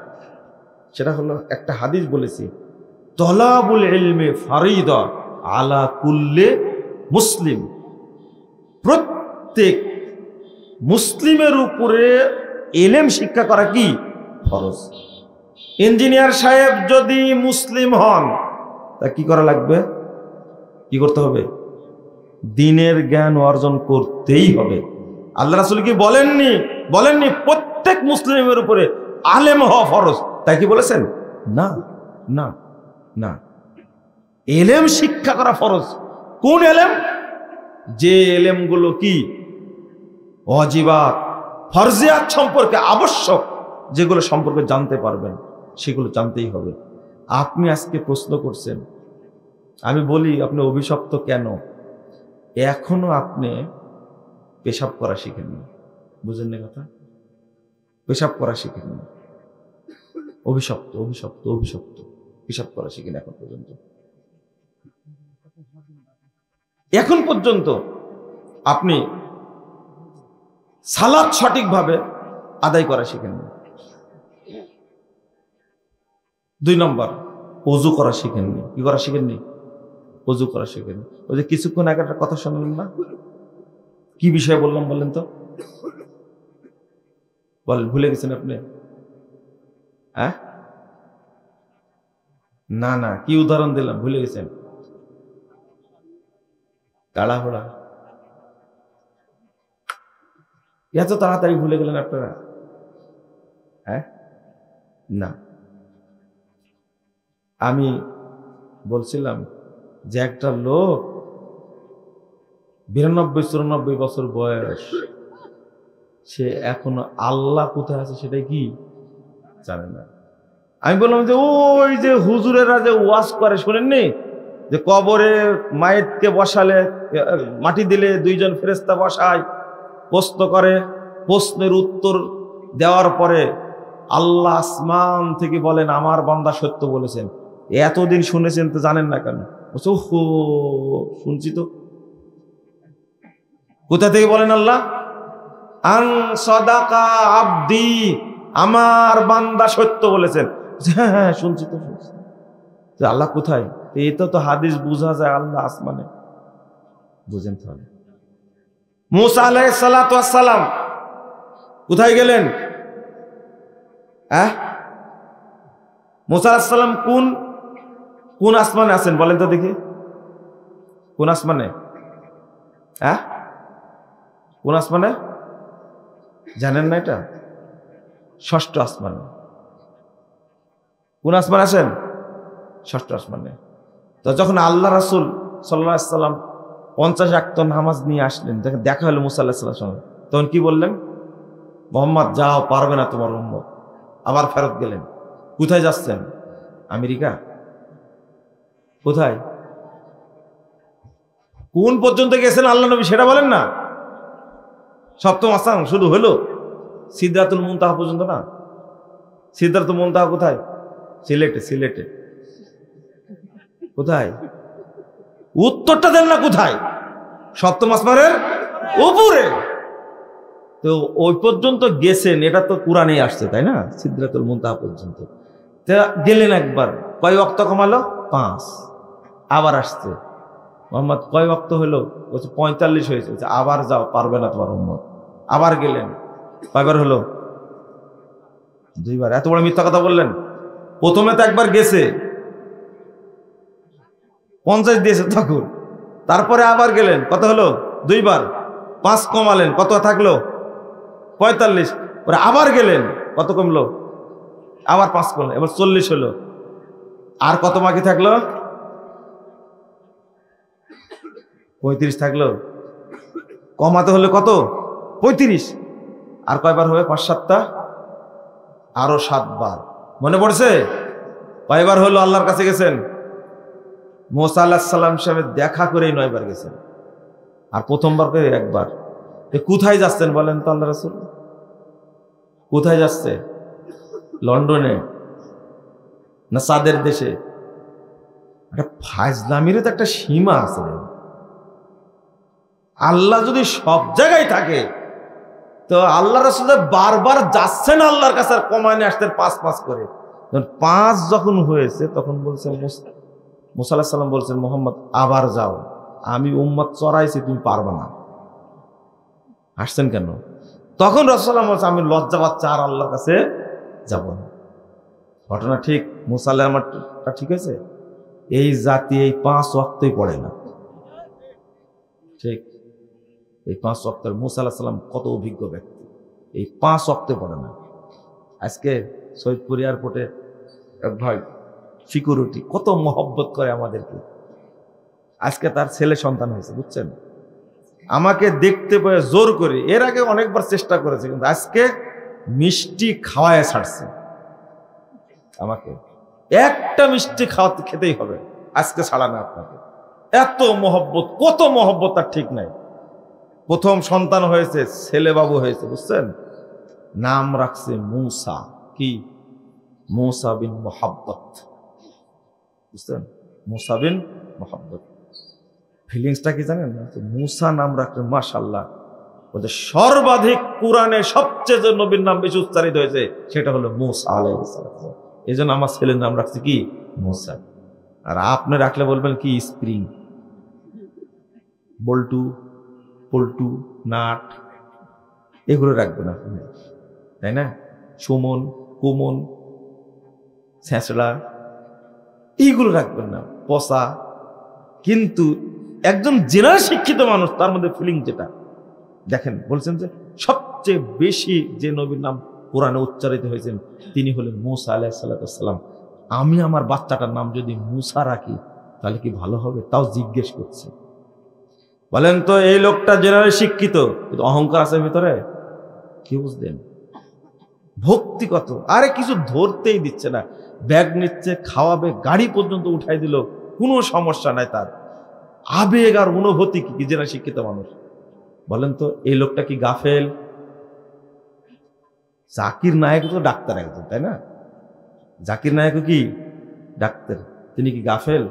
সেটা হলো একটা হাদিস বলেছি, তলাবুল ইলমি ফারিদা আলা কুল্লি মুসলিম। প্রত্যেক মুসলিমের উপরে ইলম শিক্ষা করা কি ফরজ। ইঞ্জিনিয়ার সাহেব যদি মুসলিম হন, তা কি করা লাগবে? কি করতে হবে? দ্বীনের জ্ঞান অর্জন করতেই হবে। আল্লাহ রাসূল কি বলেননি প্রত্যেক মুসলিমের উপরে আলেম হওয়া ফরজ? তাই কি বলেছেন? না না না, ইলম শিক্ষা করা ফরজ। কোন ইলম? যে ইলমগুলো কি ওয়াজিবাত ফরজিয়াত সম্পর্কে আবশ্যক, যেগুলো সম্পর্কে জানতে পারবেন সেগুলো জানতেই হবে। আপনি আজকে প্রশ্ন করছেন, আমি বলি আপনি অভিশপ্ত কেন? এখনো আপনি পেশাব করা শিখেননি। বুঝেন না কথা? পেশাব করা শিখেননি। অভিশপ্ত অভিশপ্ত অভিশপ্ত, পেশাব করা শিখেন এখন পর্যন্ত। এখন পর্যন্ত আপনি সালাত সঠিকভাবে আদায় করা শিখেননি। 2 নম্বর, ওযু করা শিখেননি। কি করা শিখেননি? ওযু করা শিখেননি। ওই যে কিছুক্ষণ আগে একটা কথা শুনলেন না, কি বিষয়ে বললাম বলেন তো? বলেন, ভুলে গেছেন আপনি? হ্যাঁ, না না, কি উদাহরণ দিলাম ভুলে গেছেন? তাড়াহুড়া, এত তাড়াতাড়ি ভুলে গেলেন আপনারা? হ্যাঁ, না, আমি বলছিলাম যে একটা লোক 92-94 বছর বয়স, সে এখনো আল্লাহ কোথায় আছে সেটাই কি জানে না। আমি বললাম যে ওই যে হুজুরেরা যে ওয়াজ করে শোনেননি, যে কবরে মায়েতকে বসালে, মাটি দিলে 2 জন ফেরেশতা বসায়, প্রশ্ন করে, প্রশ্নের উত্তর দেওয়ার পরে আল্লাহ আসমান থেকে বলেন আমার বান্দা সত্য বলেছেন। এতদিন শুনেছেন তো জানেন না কেন? ওহো, শুনছি তো। কোথা থেকে বলেন আল্লাহ? আন সাদাকা আব্দি, আমার বান্দা সত্য বলেছেন। হ্যাঁ হ্যাঁ, শুনছি তো, শুনছি। আল্লাহ কোথায়? এটা তো হাদিস বোঝা যায়, আল্লাহ আসমানে। বুঝেন তাহলে? মুসা আলাইহিস সালাতু ওয়াস সালাম কোথায় গেলেন? মুসা আলাইহিস সালাম কোন আসমানে আছেন বলেন তো দেখি? কোন আসমানে? কোন আসমানে জানেন না? এটা 6ষ্ঠ আসমানে। কোন আসমানে আছেন? 6ষ্ঠ আসমানে। তো যখন আল্লাহ রাসূল সাল্লাল্লাহু আলাইহি সাল্লাম 50 ওয়াক্ত নামাজ নিয়ে আসলেন, দেখা হলো মুসা আলাইহিস সালাম, তখন কি বললেন? মুহাম্মদ যাও, পারবে না তোমার উম্মত। আবার ফেরত গেলেন। কোথায় যাচ্ছেন? আমেরিকা? কোথায়? কোন পর্যন্ত গেছেন আল্লাহ নবী সেটা বলেন না। 7ম আসমান শুরু হলো সিদরাতুল মুনতাহা পর্যন্ত না? সিদরাতুল মুনতাহা কোথায়? সিলেটে। সিলেটে কোথায়? উত্তরটা দেন না কোথায়? 7ম আসমানের উপরে। তো ওই পর্যন্ত গেছেন, এটা তো কোরআনেই আসছে, তাই না? সিদরাতুল মুনতাহা পর্যন্ত গেলেন একবার। কয় ওয়াক্ত কমালো? 5। আবার আসছে। মোহাম্মদ কয় ওয়াক্ত হলো? বলছে 45 হয়েছে। আবার যাও, পারবে না তোমার উম্মত। আবার গেলেন। কয়বার হলো? 2 বার। এত বড় মিথ্যা কথা বললেন। প্রথমে তো একবার গেছে, 50 দিয়েছে তখন। তারপরে আবার গেলেন, কত হলো? 2 বার। 5 কমালেন, কত থাকলো? 45। পরে আবার গেলেন, কত কমলো? আবার 5 কমলো, এবার 40 হলো। আর কত বাকি থাকলো? 35 থাকলো। কমাতে হলে কত? 35। আর কয়বার হবে? 5-7টা, আরো 7 বার। মনে পড়ছে? কয়বার হলো আল্লাহর কাছে গেছেন? মুসা আলাইহিস সালাম সাহেব দেখা করেই 9 বার গেছেন। আর প্রথমবার করে 1 বার। কোথায় যাচ্ছেন বলেন তো আল্লাহ রাসূল? কোথায় যাচ্ছে? লন্ডনে না সাদের দেশে? একটা ফাজলামিরও তো একটা সীমা আছে। আল্লাহ যদি সব জায়গায় থাকে, তো আল্লাহ রাসূল বারবার যাচ্ছেন আল্লাহর কাছে, আর কমানে আসতেন 5 করে। 5 যখন হয়েছে তখন বলছেন, মুসা আলাইহিস সালাম বলছেন, মুহাম্মদ আবার যাও, আমি উম্মত চড়াইছি, তুমি পারবে না। আসছেন কেন? তখন রাসূলুল্লাহ বলছে, আমি লজ্জা পাচ্ছি, আর আল্লাহর কাছে যাব না। ঘটনা ঠিক। মুসা আমারটা ঠিক আছে। এই জাতি এই 5 ওয়াক্তই পড়ে না। ঠিক, এই 5 ওয়াক্তের মুসা আলাইহিস সালাম কত অভিজ্ঞ ব্যক্তি, এই 5 ওয়াক্তে পড়ে না। আজকে সৈয়দপুর এয়ারপোর্টে এক ভাই সিকিউরিটি কত মহব্বত করে আমাদেরকে। আজকে তার ছেলে সন্তান হয়েছে, বুঝছেন? আমাকে দেখতে পেয়ে জোর করে, এর আগে অনেকবার চেষ্টা করেছে, কিন্তু আজকে মিষ্টি খাওয়ায় ছাড়ছে আমাকে, একটা মিষ্টি খেতেই হবে, আজকে ছাড়া না আপনাকে। এত মহব্বত, কত মহব্বত তার ঠিক নাই। প্রথম সন্তান হয়েছে, ছেলে বাবু হয়েছে, বুঝছেন? নাম রাখছে মূসা। কি? মূসা বিন মোহাব্বত, বুঝছেন? মূসা বিন মোহাব্বত। ফিলিংসটা কি জানেন? মূসা নাম রাখলে মাশাআল্লাহ, ওদের সর্বাধিক কোরআনে সবচেয়ে যে নবীর নাম বেশি উচ্চারিত হয়েছে সেটা হলো মূসা আলাইহিস সালাম। এই জন্য আমার ছেলের নাম রাখছে কি? মূসা। আর আপনি রাখলে বলবেন কি? স্প্রিং, বল্টু, পল্টু, নাট, এগুলো রাখবেন আপনি, তাই না? সুমন, কুমন, ছেঁচড়া, এইগুলো রাখবেন না, পচা। কিন্তু একজন জেনারেল শিক্ষিত মানুষ, তার মধ্যে ফিলিং যেটা দেখেন, বলছেন যে সবচেয়ে বেশি যে নবীর নাম কোরআনে উচ্চারিত হয়েছেন তিনি হলেন মূসা আলাইহিস সালাম। আমি আমার বাচ্চাটার নাম যদি মূসা রাখি তাহলে কি ভালো হবে? তাও জিজ্ঞেস করছে। বলেন তো, এই লোকটা জেনারেল শিক্ষিত, কিন্তু অহংকার আছে ভিতরে। কি বুঝলেন? ভক্তি কত! আরে কিছু ধরতেই দিচ্ছে না, ব্যাগ নিচ্ছে, খাওয়াবে, গাড়ি পর্যন্ত উঠাই দিল, কোনো সমস্যা নাই তার। আবেগ আর অনুভূতি কি জেনারেল শিক্ষিত মানুষ। বলেন তো, এই লোকটা কি গাফেল? জাকির নায়েক তো ডাক্তার একজন, তাই না? জাকির নায়েকও কি ডাক্তার, তিনি কি গাফেল?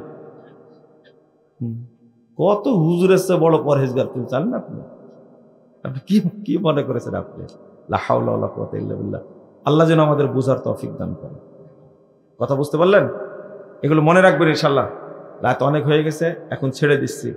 কত হুজুরের চেয়ে বড় পরহেজগার তিনি, জানেন না আপনি? আপনি কি কি মনে করেছেন আপনি? লা হাওলা ওয়ালা কুওয়াতা ইল্লা বিল্লাহ। আল্লাহ যেন আমাদের বুঝার তৌফিক দান করে। কথা বুঝতে পারলেন? এগুলো মনে রাখবেন ইনশাআল্লাহ। রাত অনেক হয়ে গেছে, এখন ছেড়ে দিচ্ছি।